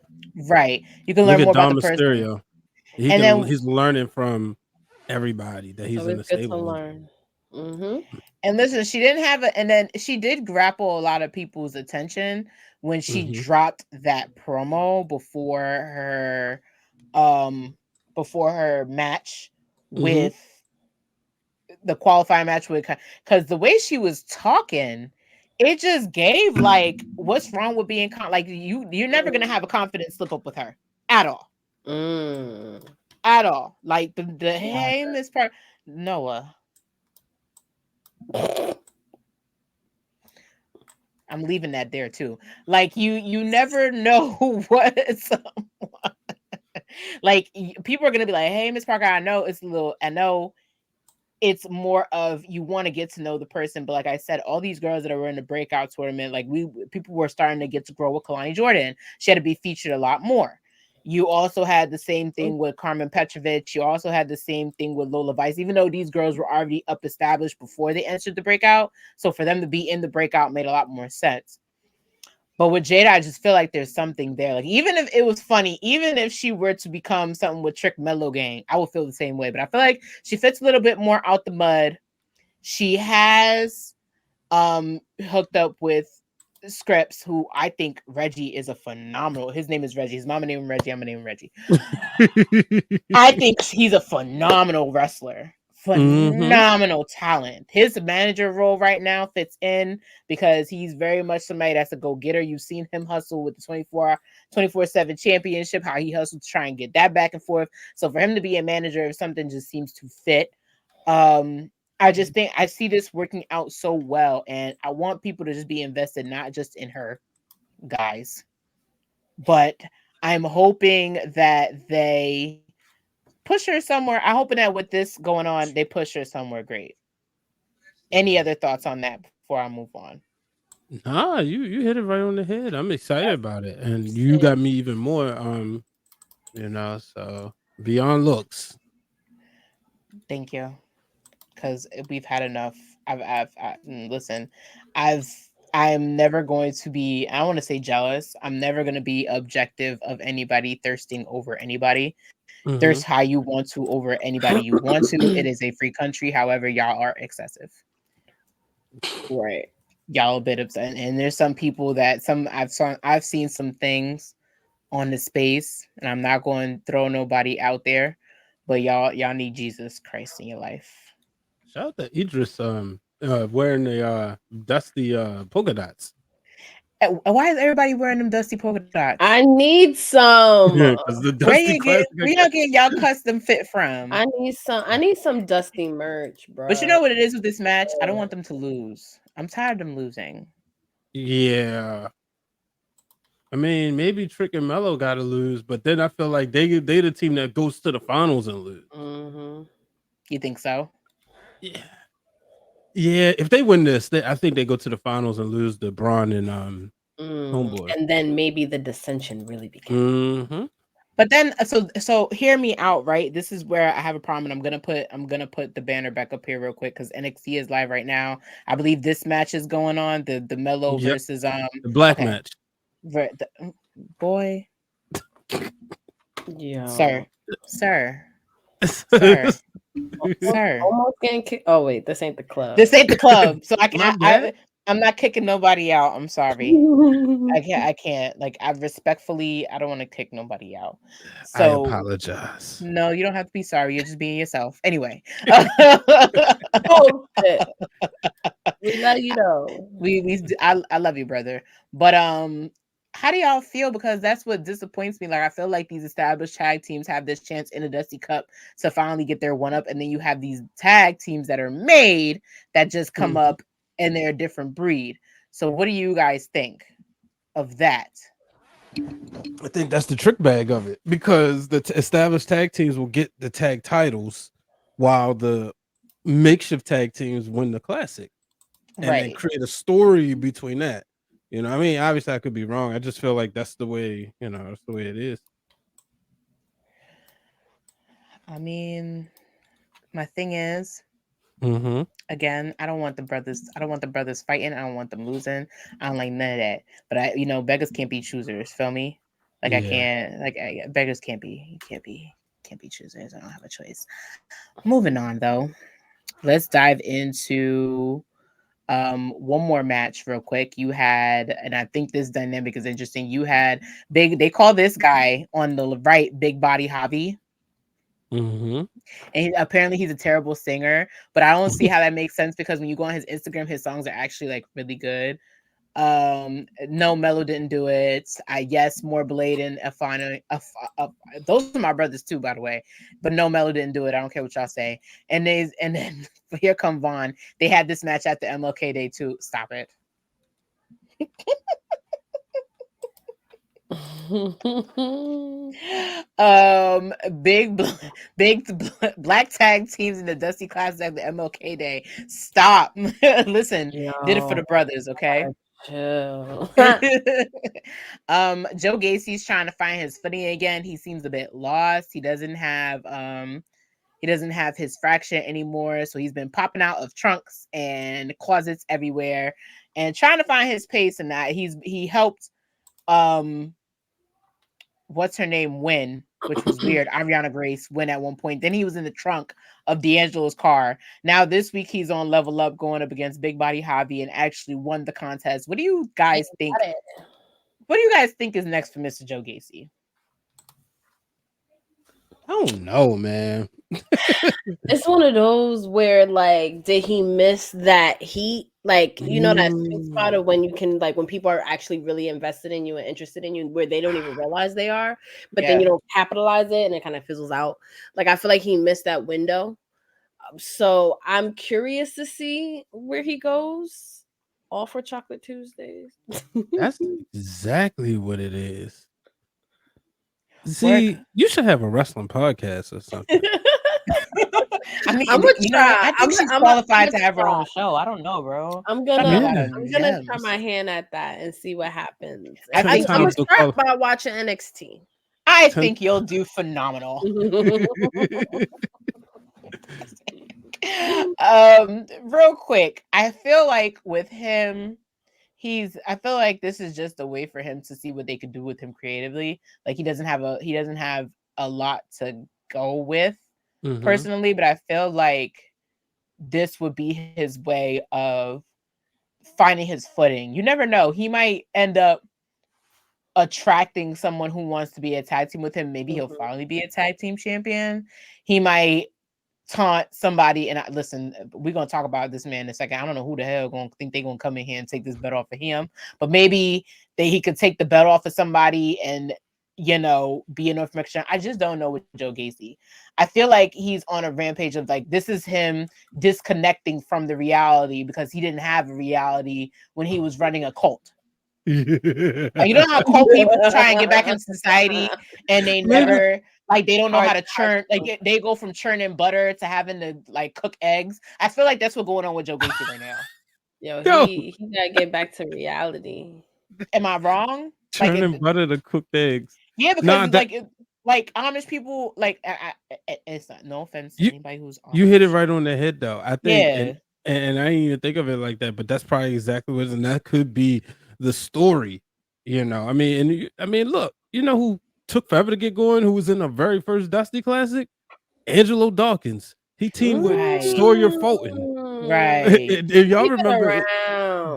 Right. You can learn more about the person. Mysterio. He's learning from everybody that he's in the stable. Learn. And listen, she didn't have and then she did grapple a lot of people's attention when she dropped that promo before her match with the qualifying match with, because the way she was talking, it just gave, like, what's wrong with being like, you're never gonna have a confidence slip up with her at all. At all. Like the hey, Miss Park, Noah. I'm leaving that there too. Like, you never know what someone, like, people are gonna be like, hey, Miss Parker, I know it's more of, you want to get to know the person, but like I said, all these girls that are in the breakout tournament, like, people were starting to get to grow with Kalani Jordan. She had to be featured a lot more. You also had the same thing with Carmen Petrovic. You also had the same thing with Lola Vice, even though these girls were already up established before they entered the breakout. So for them to be in the breakout made a lot more sense. But with Jada, I just feel like there's something there. Like, even if it was funny, even if she were to become something with Trick Mellow Gang, I would feel the same way. But I feel like she fits a little bit more out the mud. She has hooked up with Scripps, who I think Reggie is a phenomenal. His name is Reggie. His mama named him Reggie. I'm gonna name him Reggie. I think he's a phenomenal wrestler. Phenomenal talent. His manager role right now fits in because he's very much somebody that's a go-getter. You've seen him hustle with the 24/7 championship, how he hustled to try and get that back and forth. So for him to be a manager of something just seems to fit. I just think I see this working out so well, and I want people to just be invested, not just in her, guys, but I'm hoping that they push her somewhere. I'm hoping that with this going on, they push her somewhere great. Any other thoughts on that before I move on? Nah, you hit it right on the head. I'm excited about it, and you got me even more. So beyond looks. Thank you, because we've had enough. Listen, I'm never going to be, I don't want to say jealous. I'm never going to be objective of anybody thirsting over anybody. Thirst how you want to over anybody you want to. It is a free country. However, y'all are excessive. Right. Y'all a bit upset. And there's some people that I've seen some things on the space, and I'm not going to throw nobody out there, but y'all need Jesus Christ in your life. Shout out to Idris wearing the dusty polka dots. Why is everybody wearing them dusty polka dots? I need some. Because the dusty where y'all get y'all custom fit from? I need some dusty merch, bro. But you know what it is with this match? I don't want them to lose. I'm tired of them losing. Yeah. I mean, maybe Trick and Mello got to lose, but then I feel like they the team that goes to the finals and lose. Mm-hmm. You think so? Yeah, yeah. If they win this, I think they go to the finals and lose to Braun and Homeboy. And then maybe the dissension really begins. Mm-hmm. But then, so hear me out, right? This is where I have a problem, and I'm gonna put the banner back up here real quick because NXT is live right now. I believe this match is going on, the Mello versus the black okay. match. Boy, Yeah, sir, sir. Almost getting kicked. Oh wait, this ain't the club. This ain't the club, so My bad. I'm not kicking nobody out. I'm sorry. I can't. Like, I don't want to kick nobody out. So I apologize. no, you don't have to be sorry. You're just being yourself. Anyway. Oh shit. We love you though. I love you, brother. But how do y'all feel? Because that's what disappoints me. Like, I feel like these established tag teams have this chance in the Dusty Cup to finally get their one up, and then you have these tag teams that are made that just come up and they're a different breed. So what do you guys think of that? I think that's the trick bag of it, because the established tag teams will get the tag titles while the makeshift tag teams win the classic, and then create a story between that. You know, I mean, obviously I could be wrong. I just feel like that's the way, that's the way it is. I mean, my thing is, Mm-hmm. again, I don't want the brothers fighting. I don't want them losing. I don't like none of that. But beggars can't be choosers. Feel me? Like, I can't. Like, beggars can't be choosers. I don't have a choice. Moving on, though. Let's dive into one more match real quick. You had, and I think this dynamic is interesting. You had they call this guy on the right Big Body Javi. Mm-hmm. And apparently he's a terrible singer, but I don't see how that makes sense, because when you go on his Instagram, his songs are actually like really good. No, Mello didn't do it. Yes, more Blade and Afana. Those are my brothers too, by the way. But no, Mello didn't do it. I don't care what y'all say. And then here come Vaughn. They had this match at the MLK Day too. Stop it. Big black tag teams in the Dusty Classic at the MLK Day. Stop. Listen, did it for the brothers, okay? Chill. Joe Gacy's trying to find his footing again. He seems a bit lost. He doesn't have his fraction anymore, so he's been popping out of trunks and closets everywhere and trying to find his pace. And that he helped what's her name win, which was weird. Ariana Grace win at one point. Then he was in the trunk of D'Angelo's car. Now this week he's on Level Up going up against Big Body Javi and actually won the contest. What do you guys think? What do you guys think is next for Mr. Joe Gacy? I don't know, man. It's one of those where, like, did he miss that heat? Like, you know, that sweet spot of when you can, like, when people are actually really invested in you and interested in you, where they don't even realize they are, but then you don't capitalize it and it kind of fizzles out. Like, I feel like he missed that window. So I'm curious to see where he goes. All for Chocolate Tuesdays. That's exactly what it is. See, you should have a wrestling podcast or something. I mean, I think she's qualified to have her own show. I don't know, bro. I'm gonna try my hand at that and see what happens. I'm gonna start by watching NXT. I think you'll do phenomenal. Real quick, I feel like with him, I feel like this is just a way for him to see what they could do with him creatively. Like, he doesn't have a lot to go with personally, but I feel like this would be his way of finding his footing. You never know. He might end up attracting someone who wants to be a tag team with him. Maybe he'll finally be a tag team champion. He might taunt somebody, and listen, we're gonna talk about this man in a second. I don't know who the hell gonna think they're gonna come in here and take this belt off of him, but maybe he could take the belt off of somebody and be a North American. I just don't know with Joe Gacy. I feel like he's on a rampage of, like, this is him disconnecting from the reality because he didn't have a reality when he was running a cult. You know how coke people try and get back into society and they never they don't know how to churn. They go from churning butter to having to cook eggs. I feel like that's what's going on with Joe Gacy right now. Yo, Yo. he gotta get back to reality. Am I wrong? Turning butter to cooked eggs. Yeah, because Amish people, it's not, no offense to anybody who's Amish. You hit it right on the head, though. I think, Yeah. and I didn't even think of it like that, but that's probably exactly what it is, and that could be the story. I mean, look, you know who took forever to get going? Who was in the very first Dusty Classic? Angelo Dawkins. He teamed with Sawyer Fulton. Right. If y'all remember,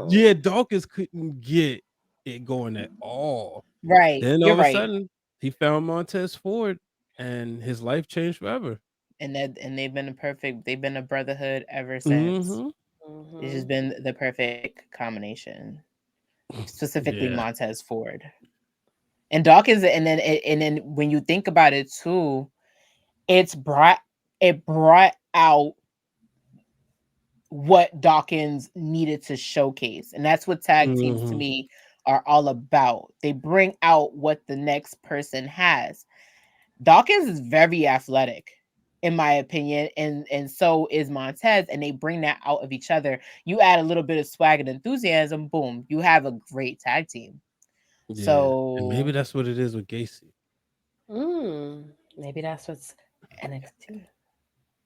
yeah, Dawkins couldn't get it going at all. Right. Then all of a sudden, he found Montez Ford, and his life changed forever. And they've been a brotherhood ever since. It's just been the perfect combination. Specifically Montez Ford. And Dawkins, and then when you think about it too, it brought out what Dawkins needed to showcase. And that's what tag teams to me are all about. They bring out what the next person has. Dawkins is very athletic, in my opinion, and so is Montez, and they bring that out of each other. You add a little bit of swag and enthusiasm, boom, you have a great tag team. Yeah. So and maybe that's what it is with Gacy. Maybe that's what's NXT.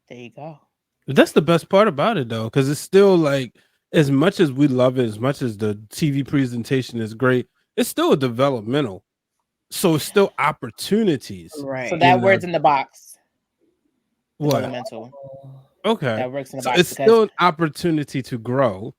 There you go. That's the best part about it, though, because it's still as much as we love it, as much as the TV presentation is great, it's still developmental. So it's still opportunities. Right. So that word's in the box. What? Developmental. Okay. That works in the so box. It's still an opportunity to grow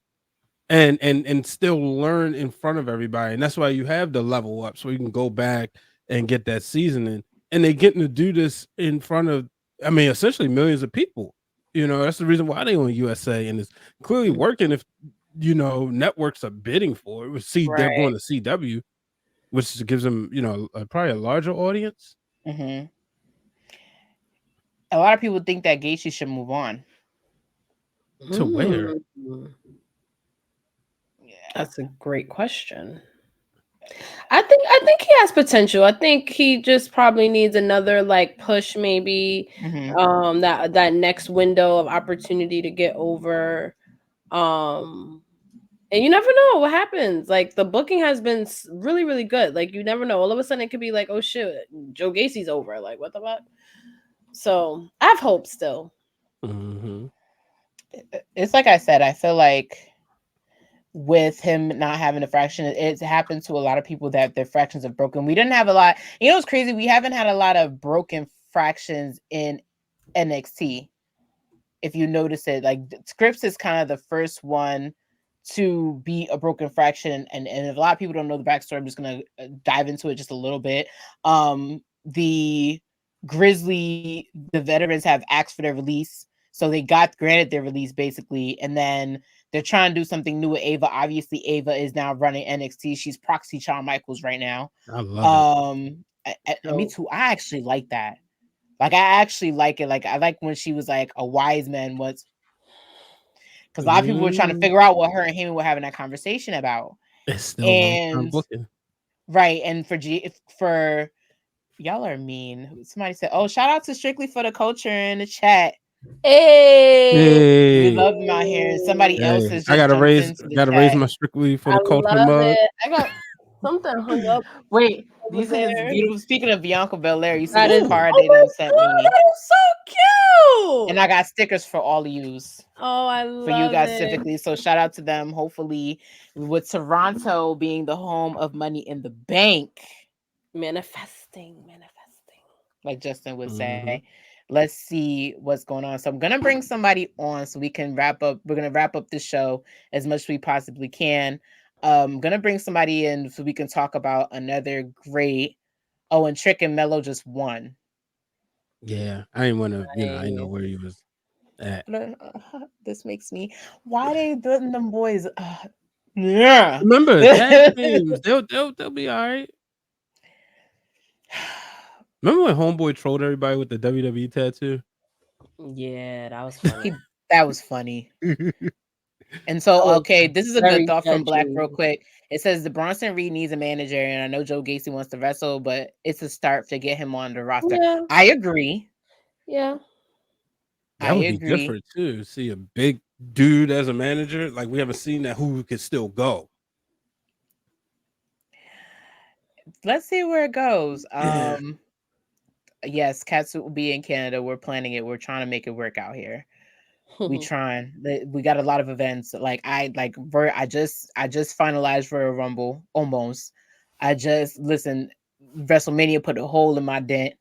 and still learn in front of everybody. And that's why you have the level up, so you can go back and get that seasoning. And they're getting to do this in front of, essentially millions of people. That's the reason why they on USA, and it's clearly working. If networks are bidding for it, they're going to CW, which gives them probably a larger audience. A lot of people think that Gacy should move on. To where? That's a great question. I think he has potential. I think he just probably needs another push, maybe that next window of opportunity to get over. And you never know what happens. The booking has been really, really good. You never know. All of a sudden it could be oh shit, Joe Gacy's over. What the fuck? So I have hope still. It's like I said, I feel like with him not having a fraction, it's happened to a lot of people that their fractions have broken. We didn't have a lot. It's crazy. We haven't had a lot of broken fractions in NXT. If you notice it, Scripps is kind of the first one to be a broken fraction. And if a lot of people don't know the backstory, I'm just going to dive into it just a little bit. The Grizzly, the veterans have asked for their release. So they got granted their release basically. And then they're trying to do something new with Ava. Obviously, Ava is now running NXT. She's proxy Shawn Michaels right now. I love it. Me too. I actually like that. I actually like it. I like when she was a wise man was. Because a lot of people were trying to figure out what her and Heyman were having that conversation about. It's still long-term booking. Right. And for y'all are mean. Somebody said, "Oh, shout out to Strictly for the Culture in the chat." Hey, we love them out here. Somebody else is just I gotta raise my Strictly for the Culture mug. I got something hung up. Wait, these are beautiful. Speaking of Bianca Belair, you see that this card they done sent me. That is so cute. And I got stickers for all of yous. Oh, I love for you guys specifically. So shout out to them. Hopefully, with Toronto being the home of Money in the Bank, manifesting. Like Justin would say. Let's see what's going on. So I'm gonna bring somebody on so we can wrap up. We're gonna wrap up the show as much as we possibly can. I'm gonna bring somebody in so we can talk about another great. Oh, and Trick and Mello just won. Yeah, I didn't want to. I didn't know where he was at. This makes me. Why they doing them boys? Yeah. Remember, tag teams. They'll be all right. Remember when Homeboy trolled everybody with the WWE tattoo? Yeah, that was funny. That was funny. And so, was okay, this is a good very thought from Black real judgy. quick. It says the Bronson Reed needs a manager, and I know Joe Gacy wants to wrestle, but it's a start to get him on the roster. Yeah, I agree. yeah. I That would be agree. different too. See a big dude as a manager, like we haven't seen that. Who could still go? Let's see where it goes. Yeah. Yes, Katsu will be in Canada. We're planning it. We're trying to make it work out here. We trying. We got a lot of events. I just finalized Royal Rumble almost. I just listen. WrestleMania put a hole in my dent.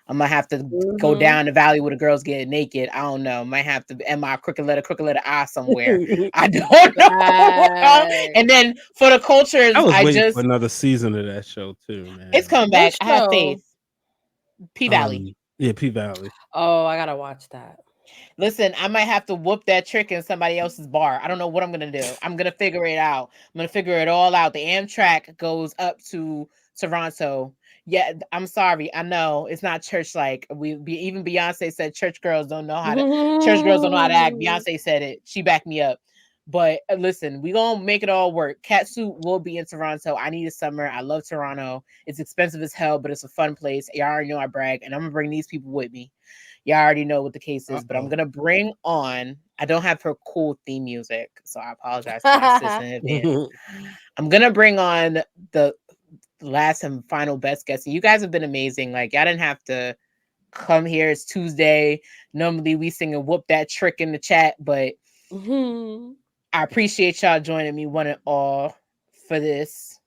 I might have to go down the valley where the girls get naked. I don't know. Might have to am I crooked letter I somewhere. I don't know. Right. And then for the cultures, I was I waiting just for another season of that show too, man. it's coming What back. I have show? faith. P Valley. Yeah, P Valley. Oh, I gotta watch that. Listen, I might have to whoop that trick in somebody else's bar. I don't know what I'm gonna do. I'm gonna figure it out. I'm gonna figure it all out. The Amtrak goes up to Toronto. Yeah, I'm sorry. I know it's not church like even Beyonce said church girls don't know how to act. Beyonce said it. She backed me up. But listen, we gonna make it all work. Catsuit will be in Toronto. I need a summer. I love Toronto. It's expensive as hell, but it's a fun place. Y'all already know I brag, and I'm gonna bring these people with me. Y'all already know what the case is, but I'm gonna bring on. I don't have her cool theme music, so I apologize to my sis in advance. I'm gonna bring on the last and final best guest. You guys have been amazing. Like y'all didn't have to come here. It's Tuesday. Normally we sing and whoop that trick in the chat, but I appreciate y'all joining me one and all for this.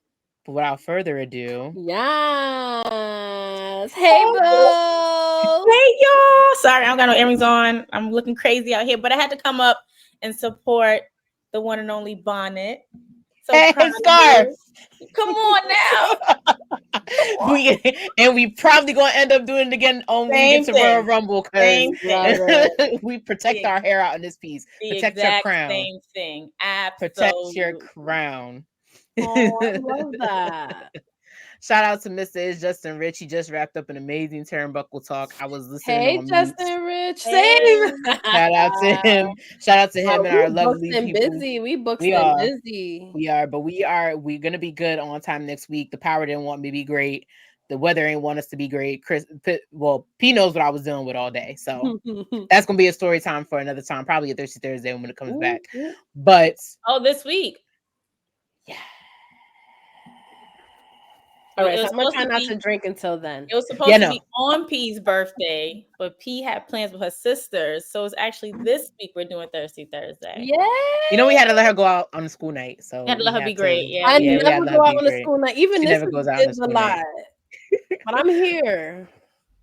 But without further ado, Yes. Hey, boo. Hey, y'all. Sorry, I don't got no earrings on. I'm looking crazy out here, but I had to come up and support the one and only Bonnet. So hey, proud of Scarf. you. Come on now. we probably gonna end up doing it again when we get to Royal Rumble because we protect our hair out in this piece. Protect your crown. Same thing. Absolutely. Protect your crown. Oh, I love that. Shout out to Mr. Is Justin Rich. He just wrapped up an amazing turnbuckle talk. I was listening Hey, on Justin mute. Rich. Same. Shout out to him. Shout out to him and our lovely people. Busy. We booked We them are. busy. We are, but we're gonna be good on time next week. The power didn't want me to be great. The weather ain't want us to be great. P knows what I was dealing with all day. So that's gonna be a story time for another time, probably a Thirsty Thursday when it comes back. But this week. Yeah. All right, so I'm gonna try not to drink until then. It was supposed to be on P's birthday, but P had plans with her sisters, so it's actually this week we're doing Thirsty Thursday. Yeah, you know we had to let her go out on the school night, so we had to let her be great. Yeah, I never go out on the school night. Even this is a lot, but I'm here.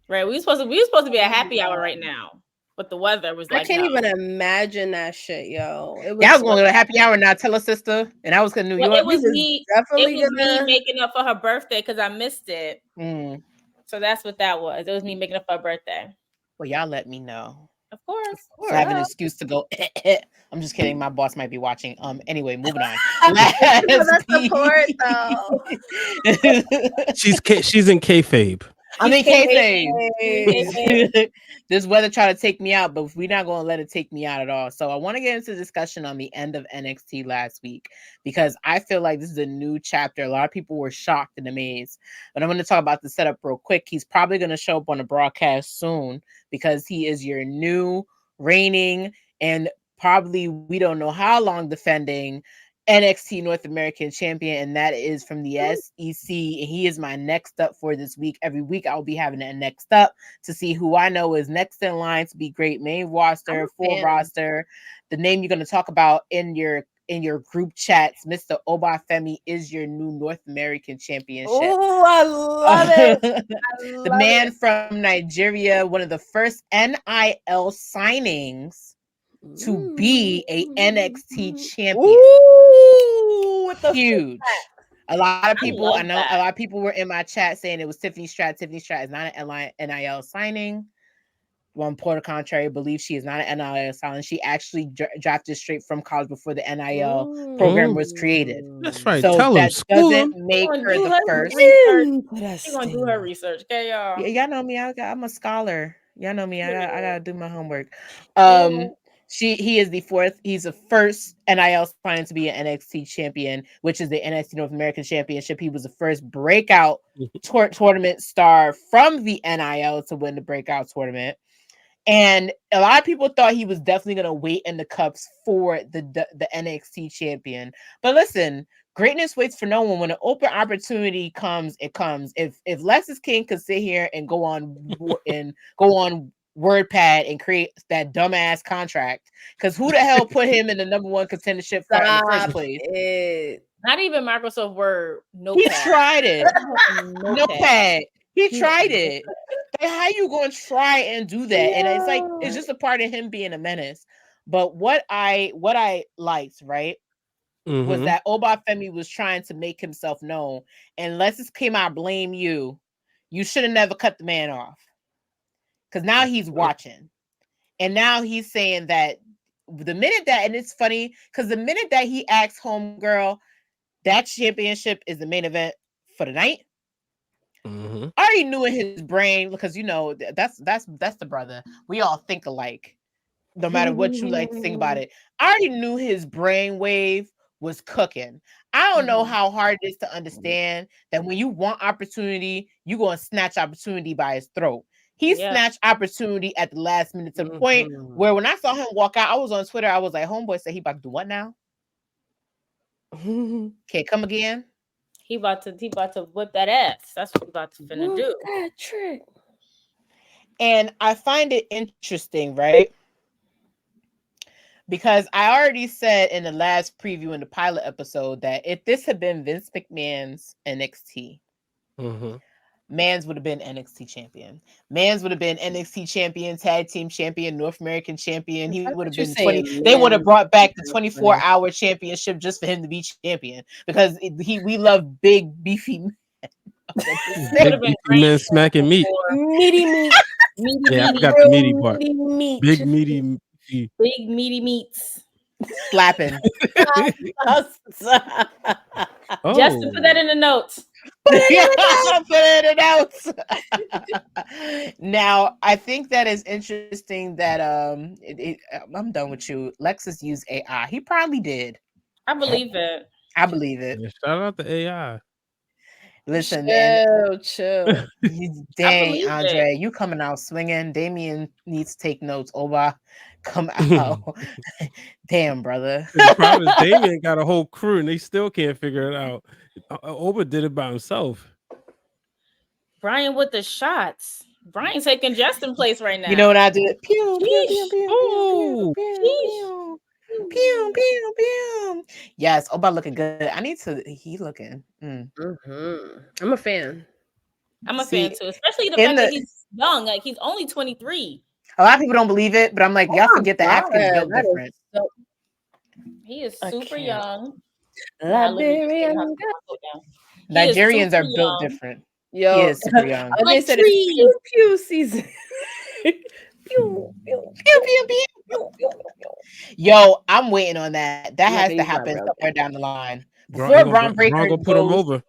Right, we were supposed to be a happy hour right now, but the weather was like I can't even imagine that shit, yo. It was going to a happy hour, not tell her sister, and I was in New York. It was me making up for her birthday because I missed it. So that's what that was. It was me making up for her birthday. Well, y'all let me know. Of course. So I have an excuse to go. I'm just kidding. My boss might be watching. Anyway, moving on. Support, though. She's in kayfabe. I'm in kayfabe. This weather tried to take me out, but we're not going to let it take me out at all. So I want to get into discussion on the end of NXT last week because I feel like this is a new chapter. A lot of people were shocked and amazed. But I'm going to talk about the setup real quick. He's probably going to show up on the broadcast soon because he is your new reigning and probably we don't know how long defending NXT North American champion, and that is from the SEC. And he is my next up for this week. Every week I'll be having a next up to see who I know is next in line to be great main roster, full roster. The name you're going to talk about in your group chats, Mr. Femi, is your new North American championship. Oh, I love it. The man from Nigeria, one of the first NIL signings to be a NXT champion. Ooh, huge. A lot of people, I know a lot of people were in my chat saying it was Tiffany Stratton. Tiffany Stratton is not an NIL signing. One Porter contrary believes she is not an NIL signing. She actually drafted straight from college before the NIL program was created. That's right. So Tell that doesn't make her the first. She's gonna do her research, okay, y'all? Yeah, y'all know me. I'm a scholar. Y'all know me. I gotta do my homework. He is the fourth. He's the first NIL signing to be an NXT champion, which is the NXT North American Championship. He was the first breakout tournament star from the NIL to win the breakout tournament. And a lot of people thought he was definitely going to wait in the cups for the NXT champion. But listen, greatness waits for no one. When an open opportunity comes, it comes. If Lexus King could sit here and go on WordPad and create that dumbass contract, because who the hell put him in the number one contendership fight in the first place? Not even Microsoft Word. He tried it. Notepad. He tried it. Like, how you going to try and do that? And it's like, it's just a part of him being a menace. But what I liked, right, was that Femi was trying to make himself known. And let's just came out, blame you. You should have never cut the man off. Because now he's watching. And now he's saying that the minute that, and it's funny, because the minute that he asked Homegirl, that championship is the main event for the night. I already knew in his brain, because you know that's the brother. We all think alike, no matter what you like to think about it. I already knew his brain wave was cooking. I don't know how hard it is to understand that when you want opportunity, you gonna snatch opportunity by his throat. He snatched opportunity at the last minute to the point where when I saw him walk out, I was on Twitter. I was like, "Homeboy said he about to do what now? Okay, come again." He about to whip that ass. That's what he about to finna do. That trick. And I find it interesting, right? Because I already said in the last preview in the pilot episode that if this had been Vince McMahon's NXT, Mans would have been NXT champion. Mans would have been NXT champion, tag team champion, North American champion. He would have been 20. They would have brought back the 24-hour championship just for him to be champion, because we love big beefy men. Big beefy men smacking meat. Meaty meat. Yeah, I got the meaty part. Meat. Big meaty meat. Big meaty meats. Slapping. Just to put that in the notes. Put it in the notes. Now, I think that is interesting that I'm done with you. Lexus used AI. He probably did. I believe it. I believe it. Yeah, shout out to AI. Listen, chill. Dang, Andre, you coming out swinging. Damien needs to take notes. Oba, come out. Damn, brother. The problem is Damien got a whole crew and they still can't figure it out. Oba did it by himself. Brian with the shots. Brian's taking Justin place right now. You know what I did? Pew, pew, pew, pew, pew, pew, pew, pew, pew. Yes, Oba looking good. I need to. He looking. I'm a fan. I'm a fan too, especially the fact that he's young. Like, he's only 23. A lot of people don't believe it, but I'm like, y'all forget the Africans built different. He is super young. Nigerians are built different. Yo, he is super young. They said it's pew season. Pew, pew, pew, pew, pew. Yo, I'm waiting on that. That has to happen somewhere down the line. Before Braun Breaker goes, put him over.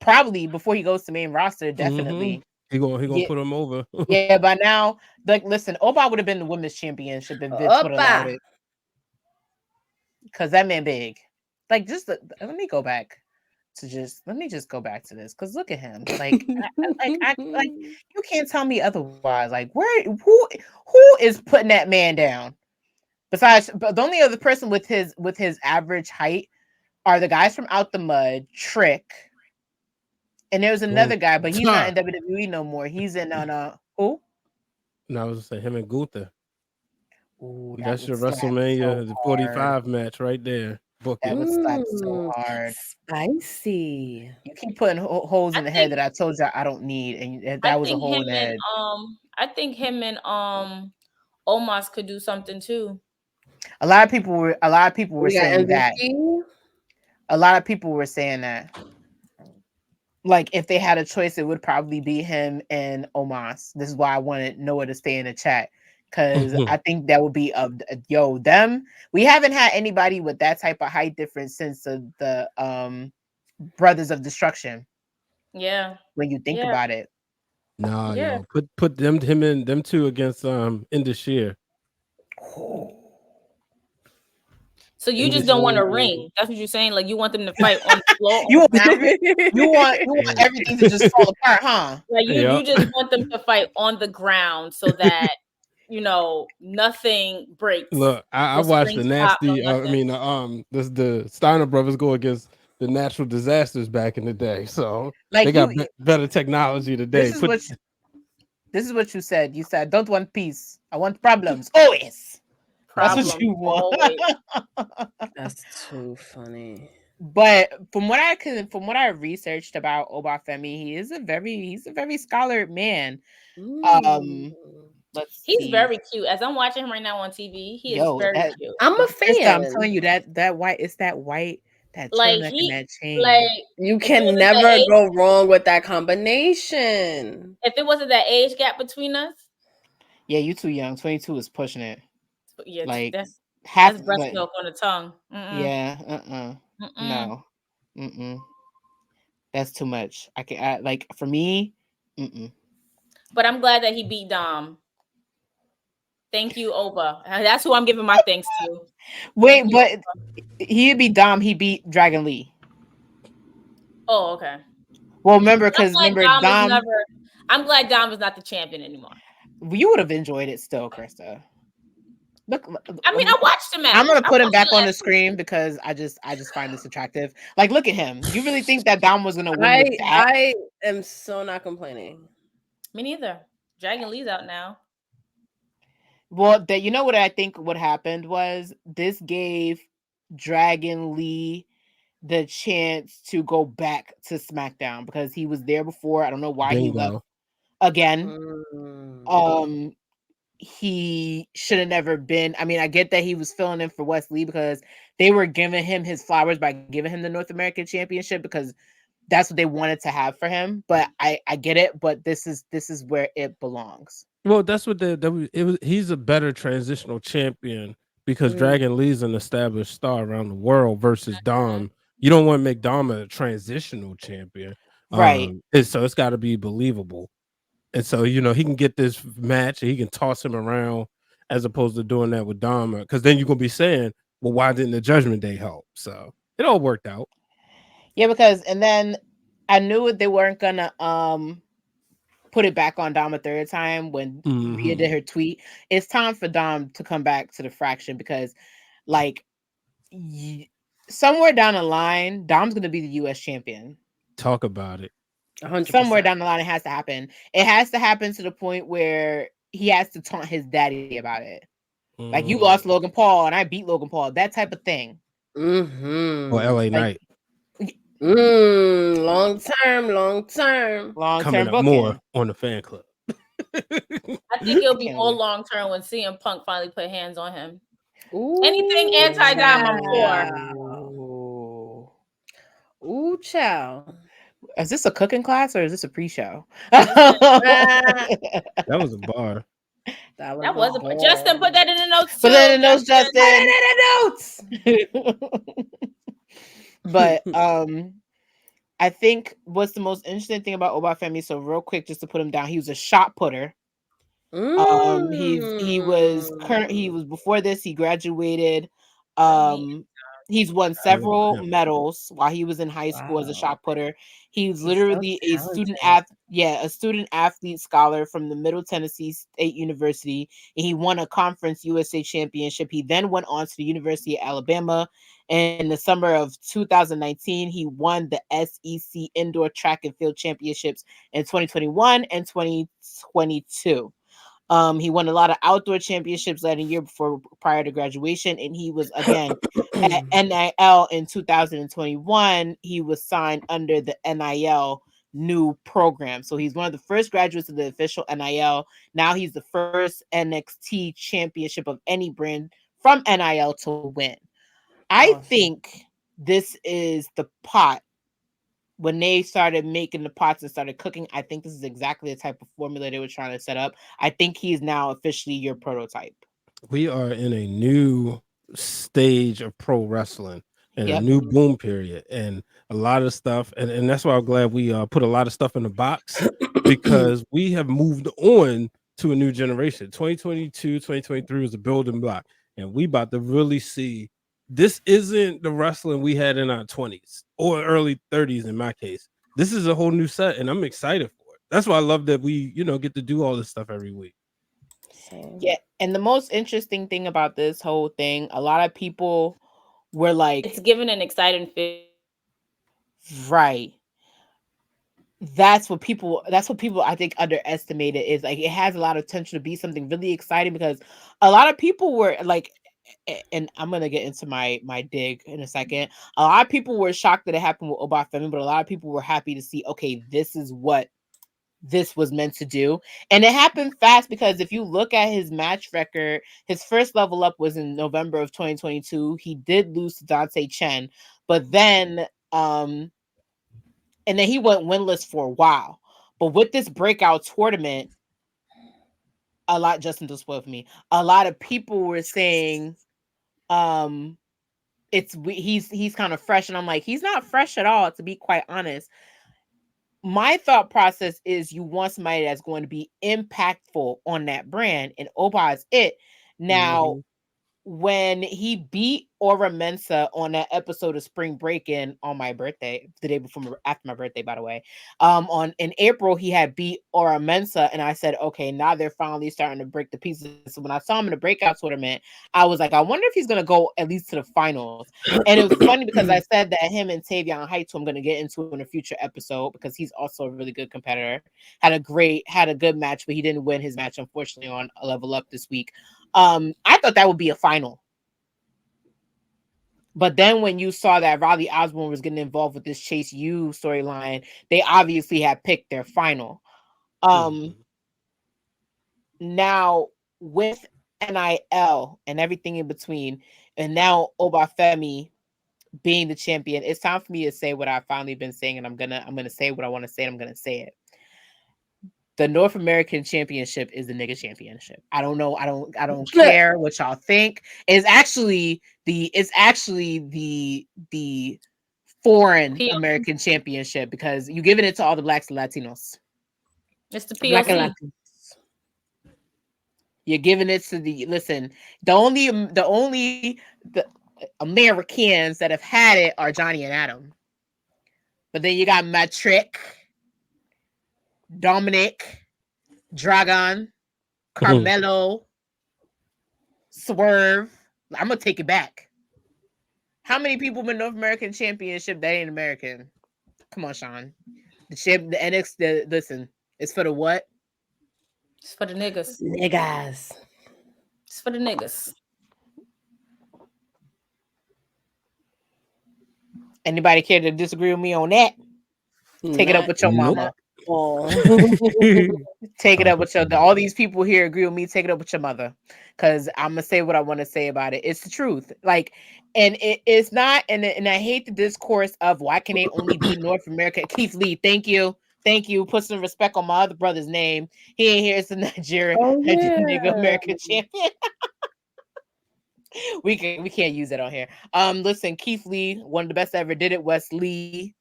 Probably before he goes to main roster, definitely. He gonna put him over. Yeah, by now, like, listen, Oba would have been the women's championship if Vince would have allowed it. Because that man big. Like, just let me go back go back to this, because look at him. Like, like you can't tell me otherwise. Like, who is putting that man down? Besides, but the only other person with his average height are the guys from Out the Mud, Trick, and there's another guy, but he's not in WWE no more. He's in who? No, I was saying him and Gunther. Ooh, that's your WrestleMania, the 45 match right there. Book that would slap so hard. Spicy. You keep putting holes in the head that I told you I don't need, and that was a hole in the head. I think him and Omos could do something too. A lot of people were saying MVP? That. A lot of people were saying that. Like, if they had a choice, it would probably be him and Omos. This is why I wanted Noah to stay in the chat, because I think that would be them. We haven't had anybody with that type of height difference since the Brothers of Destruction. Yeah. When you think about it. Nah, yo, put them two against Indashir. So you And just this- don't want a ring. That's what you're saying. Like you want them to fight on the floor. You on want the ground? you want everything to just fall apart, huh? Like you Yup. just want them to fight on the ground so that nothing breaks. Look, I No watched the springs pop, no nasty. nothing. The Steiner brothers go against the natural disasters back in the day. So Like they got better technology today. This is what you said. You said, "Don't want peace. I want problems always." That's what Problem you want. always. That's too funny. But from what I researched about Obafemi, he's a very scholared man. Mm. Let's He's see. very cute. As I'm watching him right now on TV, he is very cute. I'm a Krista, fan. I'm telling you that white, it's that white, that Like turtleneck and that chain. like You if it can wasn't never that age- go wrong with that combination. if it wasn't that age gap between us, Yeah, you too young. 22 is pushing it. yeah, Like that's half breast like, milk on the tongue. yeah, Mm-mm. no. That's too much. Like for me, But I'm glad that he beat Dom. Thank you, Oba. That's who I'm giving my thanks to. Wait, but he beat Dom, he beat Dragon Lee. Oh, okay. Well, remember Dom, I'm glad Dom is not the champion anymore. you would have enjoyed it still, Krista. Look, I mean, I watched him. I'm gonna put him back on the screen because I just find this attractive. Like, look at him. You really think that Dom was gonna win with that? I am so not complaining. Me neither. Dragon Lee's out now. Well, you know what I think what happened was this gave Dragon Lee the chance to go back to SmackDown because he was there before. I don't know why he left again. He should have never been. I mean, I get that he was filling in for Wesley because they were giving him his flowers by giving him the North American Championship because that's what they wanted to have for him. But I get it. But this is where it belongs. Well, that's what he's a better transitional champion because Dragon Lee's an established star around the world versus Dom. You don't want to make Dom a transitional champion, right? So it's got to be believable. And so, he can get this match and he can toss him around as opposed to doing that with Dom. Because then you're going to be saying, well, why didn't the Judgment Day help? So it all worked out. Yeah, and then I knew they weren't going to put it back on Dom a third time when Rhea did her tweet. It's time for Dom to come back to the fraction because, like, somewhere down the line, Dom's going to be the U.S. champion. Talk about it. 100%. Somewhere down the line, it has to happen. It has to happen to the point where he has to taunt his daddy about it. Like, you lost Logan Paul and I beat Logan Paul. That type of thing. Or LA Knight. Long term coming up booking. More on the fan club. I think it'll be more long term when CM Punk finally put hands on him. Anything anti-Dom, I'm for. Ooh, child. Is this a cooking class or is this a pre-show? That was a bar. That was a bar. Justin, put that in the notes. Put that in the notes, Justin. Put it in the notes. But I think what's the most interesting thing about Obafemi, so real quick, just to put him down, he was a shot putter. He was before this, he graduated. He's won several medals while he was in high school as a shot putter. He's literally a student athlete scholar from the Middle Tennessee State University, and he won a Conference USA championship. He then went on to the University of Alabama. In the summer of 2019, he won the SEC Indoor Track and Field Championships in 2021 and 2022. He won a lot of outdoor championships that year prior to graduation, and he was again at NIL in 2021. He was signed under the NIL new program, so he's one of the first graduates of the official NIL. Now he's the first NXT championship of any brand from NIL to win. I think this is the pot. When they started making the pots and started cooking, I think this is exactly the type of formula they were trying to set up. I think he's now officially your prototype. We are in a new stage of pro wrestling and a new boom period, and a lot of stuff. And that's why I'm glad we put a lot of stuff in the box because we have moved on to a new generation. 2022, 2023 was a building block, and we about to really see. This isn't the wrestling we had in our 20s or early 30s in my case. This is a whole new set, and I'm excited for it. That's why I love that we, get to do all this stuff every week. Yeah, and the most interesting thing about this whole thing, a lot of people were like, it's given an exciting feel. Right. That's what people I think underestimated, is like it has a lot of potential to be something really exciting, because a lot of people were like, and I'm gonna get into my dig in a second. A lot of people were shocked that it happened with Femi, but a lot of people were happy to see, okay, this is what this was meant to do. And it happened fast, because if you look at his match record, his first level up was in November of 2022. He did lose to Dante Chen, but then and then he went winless for a while. But with this breakout tournament, Justin just spoiled for me. A lot of people were saying, he's kind of fresh, and I'm like, he's not fresh at all, to be quite honest. My thought process is you want somebody that's going to be impactful on that brand, and Oba is it. Now, when he beat Aura Mensa on that episode of Spring Break-In on my birthday, the day before, after my birthday, by the way, in April, he had beat Aura Mensa, and I said, okay, now they're finally starting to break the pieces. So when I saw him in the breakout tournament, I was like, I wonder if he's going to go at least to the finals. And it was funny because I said that him and Tavion Heights, who I'm going to get into in a future episode, because he's also a really good competitor, had a good match, but he didn't win his match, unfortunately, on a Level Up this week. I thought that would be a final. But then when you saw that Riley Osborne was getting involved with this Chase U storyline, they obviously had picked their final. Now with NIL and everything in between, and now Obafemi being the champion, it's time for me to say what I've finally been saying, and I'm gonna say what I want to say, and I'm gonna say it. The North American Championship is the nigga championship. I don't know. I don't care what y'all think. It's actually the foreign American Championship, because you're giving it to all the Blacks and Latinos. It's the POC. You're giving it to the only Americans that have had it are Johnny and Adam. But then you got Matrick, Dominic, Dragon, Carmelo, Swerve. I'm gonna take it back. How many people win North American Championship that ain't American? Come on, Sean. The NXT. Listen, it's for the what? It's for the niggas. Niggas. It's for the niggas. Anybody care to disagree with me on that? Take it up with your mama. Take it up with all these people here agree with me. Take it up with your mother, because I'm gonna say what I want to say about it. It's the truth. Like, and it's not. And I hate the discourse of why can they only be North America. Keith Lee, thank you. Put some respect on my other brother's name. He ain't here. It's the Nigerian nigga American champion. we can't use it on here. Listen, Keith Lee, one of the best ever, did it. Wes Lee.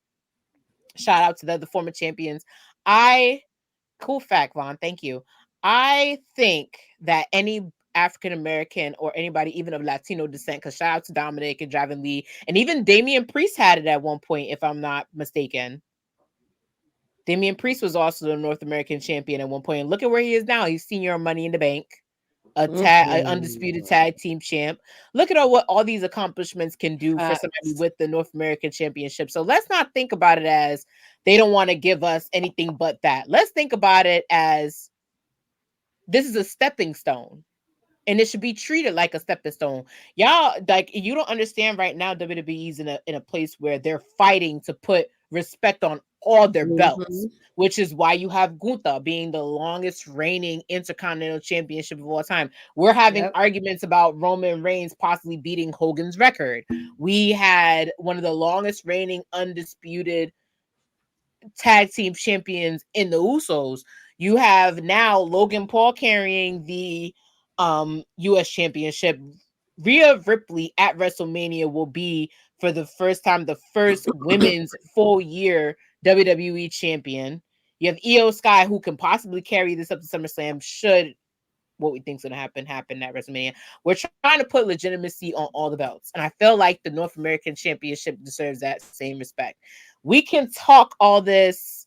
Shout out to the former champions. Cool fact, Vaughn. Thank you. I think that any African American or anybody even of Latino descent, because shout out to Dominic and Draven Lee, and even Damian Priest had it at one point, if I'm not mistaken. Damian Priest was also the North American champion at one point, and look at where he is now. He's senior Money in the Bank, an undisputed tag team champ. Look at what all these accomplishments can do for somebody with the North American Championship. So let's not think about it as they don't want to give us anything but that. Let's think about it as this is a stepping stone, and it should be treated like a stepping stone. Y'all, like, you don't understand right now. WWE's in a place where they're fighting to put respect on all their belts, which is why you have Gunther being the longest reigning Intercontinental Championship of all time. We're having arguments about Roman Reigns possibly beating Hogan's record. We had one of the longest reigning undisputed tag team champions in the Usos. You have now Logan Paul carrying the US Championship. Rhea Ripley at WrestleMania will be, for the first time, the first women's full year WWE champion. You have Io Sky, who can possibly carry this up to SummerSlam should what we think's going to happen at WrestleMania. We're trying to put legitimacy on all the belts. And I feel like the North American Championship deserves that same respect. We can talk all this.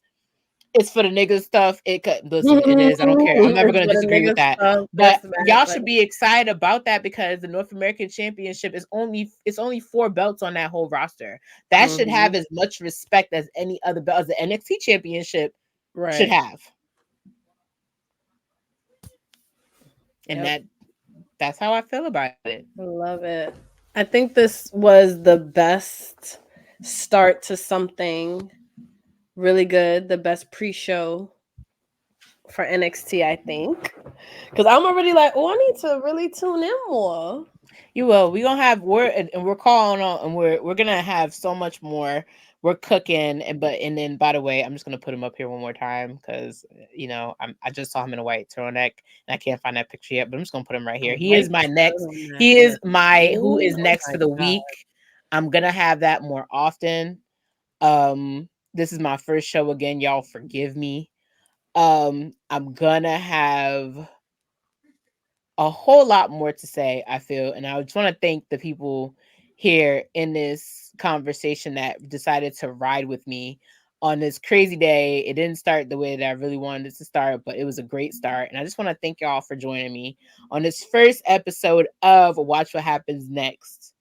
It's for the niggas stuff. It could listen, it is. I don't care. I'm never going to disagree with that. But y'all should be excited about that because the North American Championship is only 4 belts on that whole roster. That should have as much respect as any other belt as the NXT Championship should have. And that's how I feel about it. I love it. I think this was the best start to something really good, the best pre-show for NXT, I think. Because I'm already like, I need to really tune in more. You will. We're calling on, and we're gonna have so much more. We're cooking, and then by the way, I'm just gonna put him up here one more time because I just saw him in a white turtleneck and I can't find that picture yet, but I'm just gonna put him right here. He is my next. He is my who is next for the week. I'm gonna have that more often. This is my first show again. Y'all forgive me. I'm gonna have a whole lot more to say, I feel, and I just want to thank the people here in this conversation that decided to ride with me on this crazy day. It didn't start the way that I really wanted it to start, but it was a great start. And I just want to thank y'all for joining me on this first episode of Watch What Happens Next.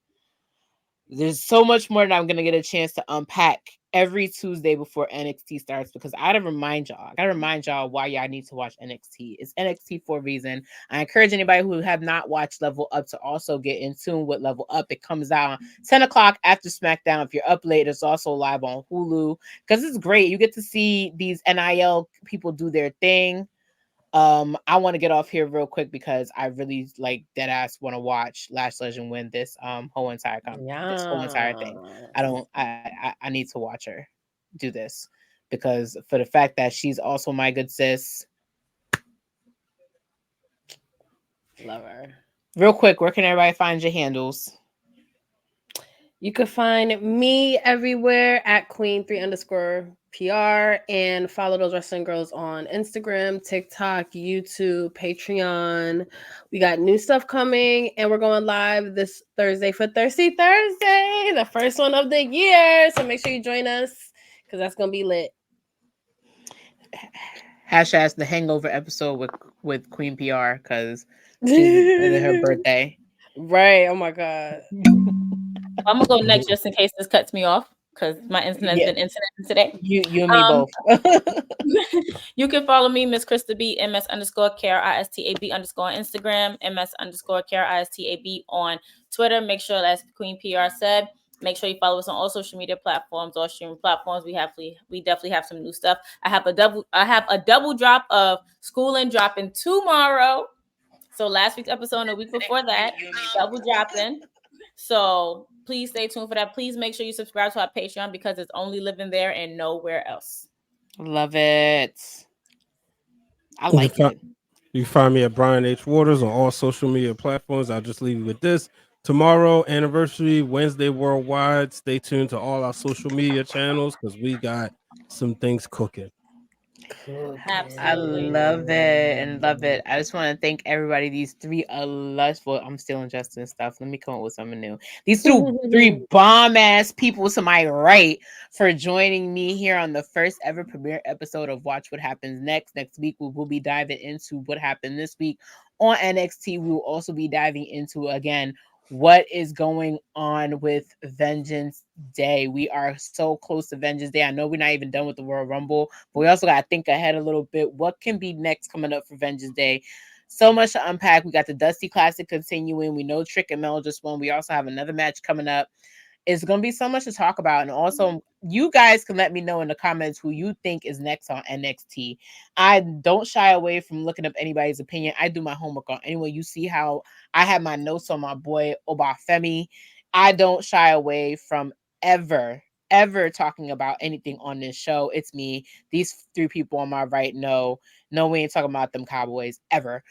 There's so much more that I'm going to get a chance to unpack every Tuesday before NXT starts because I gotta remind y'all why y'all need to watch NXT. It's NXT for a reason. I encourage anybody who have not watched Level Up to also get in tune with Level Up. It comes out 10 o'clock after SmackDown. If you're up late, it's also live on Hulu because it's great. You get to see these NIL people do their thing. I want to get off here real quick because I really dead ass want to watch Lash Legend win this whole entire this whole entire thing. I need to watch her do this because for the fact that she's also my good sis. Love her. Real quick, where can everybody find your handles? You can find me everywhere at Queen3_PR and follow those wrestling girls on Instagram, TikTok, YouTube, Patreon. We got new stuff coming and we're going live this Thursday for Thirsty Thursday, the first one of the year. So make sure you join us because that's going to be lit. Hashtag the hangover episode with Queen PR because it's her birthday. Right. Oh my God. I'm gonna go next just in case this cuts me off because my internet's been internet today. You and me both. You can follow me, Miss Krista B, MS_KRISTAB_ on Instagram, MS_KRISTAB on Twitter. Make sure that's Queen PR said. Make sure you follow us on all social media platforms, all streaming platforms. We definitely have some new stuff. I have a double drop of Schooling dropping tomorrow. So last week's episode and the week before that, double dropping. So please stay tuned for that. Please make sure you subscribe to our Patreon because it's only living there and nowhere else. Love it. I like it. You can find me at Brian H. Waters on all social media platforms. I'll just leave you with this. Tomorrow, anniversary, Wednesday worldwide. Stay tuned to all our social media channels because we got some things cooking. Absolutely. I love it. I just want to thank everybody. These 3 I'm still ingesting stuff. Let me come up with something new. These 3 bomb ass people to my right for joining me here on the first ever premiere episode of Watch What Happens Next. Next week we will be diving into what happened this week on NXT. We will also be diving into again what is going on with Vengeance Day. We are so close to Vengeance Day. I know we're not even done with the Royal Rumble, but we also got to think ahead a little bit. What can be next coming up for Vengeance Day? So much to unpack. We got the Dusty Classic continuing. We know Trick and Mel just won. We also have another match coming up. It's going to be so much to talk about. And also, you guys can let me know in the comments who you think is next on NXT. I don't shy away from looking up anybody's opinion. I do my homework on anyone. You see how I have my notes on my boy, Femi. I don't shy away from ever talking about anything on this show. It's me. These 3 people on my right know, we ain't talking about them Cowboys ever.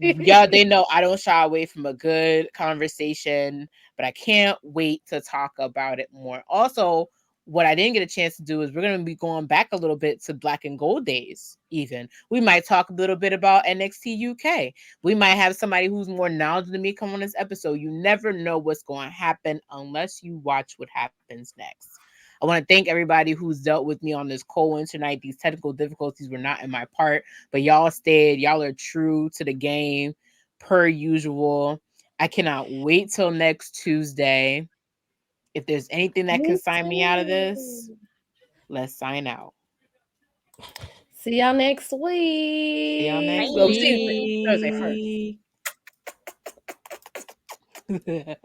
Yeah, they know I don't shy away from a good conversation, but I can't wait to talk about it more. Also, what I didn't get a chance to do is we're going to be going back a little bit to Black and Gold days. Even we might talk a little bit about NXT UK. We might have somebody who's more knowledgeable than me come on this episode. You never know what's going to happen unless you watch what happens next. I want to thank everybody who's dealt with me on this cold winter night. These technical difficulties were not in my part, but y'all stayed. Y'all are true to the game per usual. I cannot wait till next Tuesday. If there's anything that can sign me out of this, let's sign out. See y'all next week. See y'all next Well, see you Thursday first. week.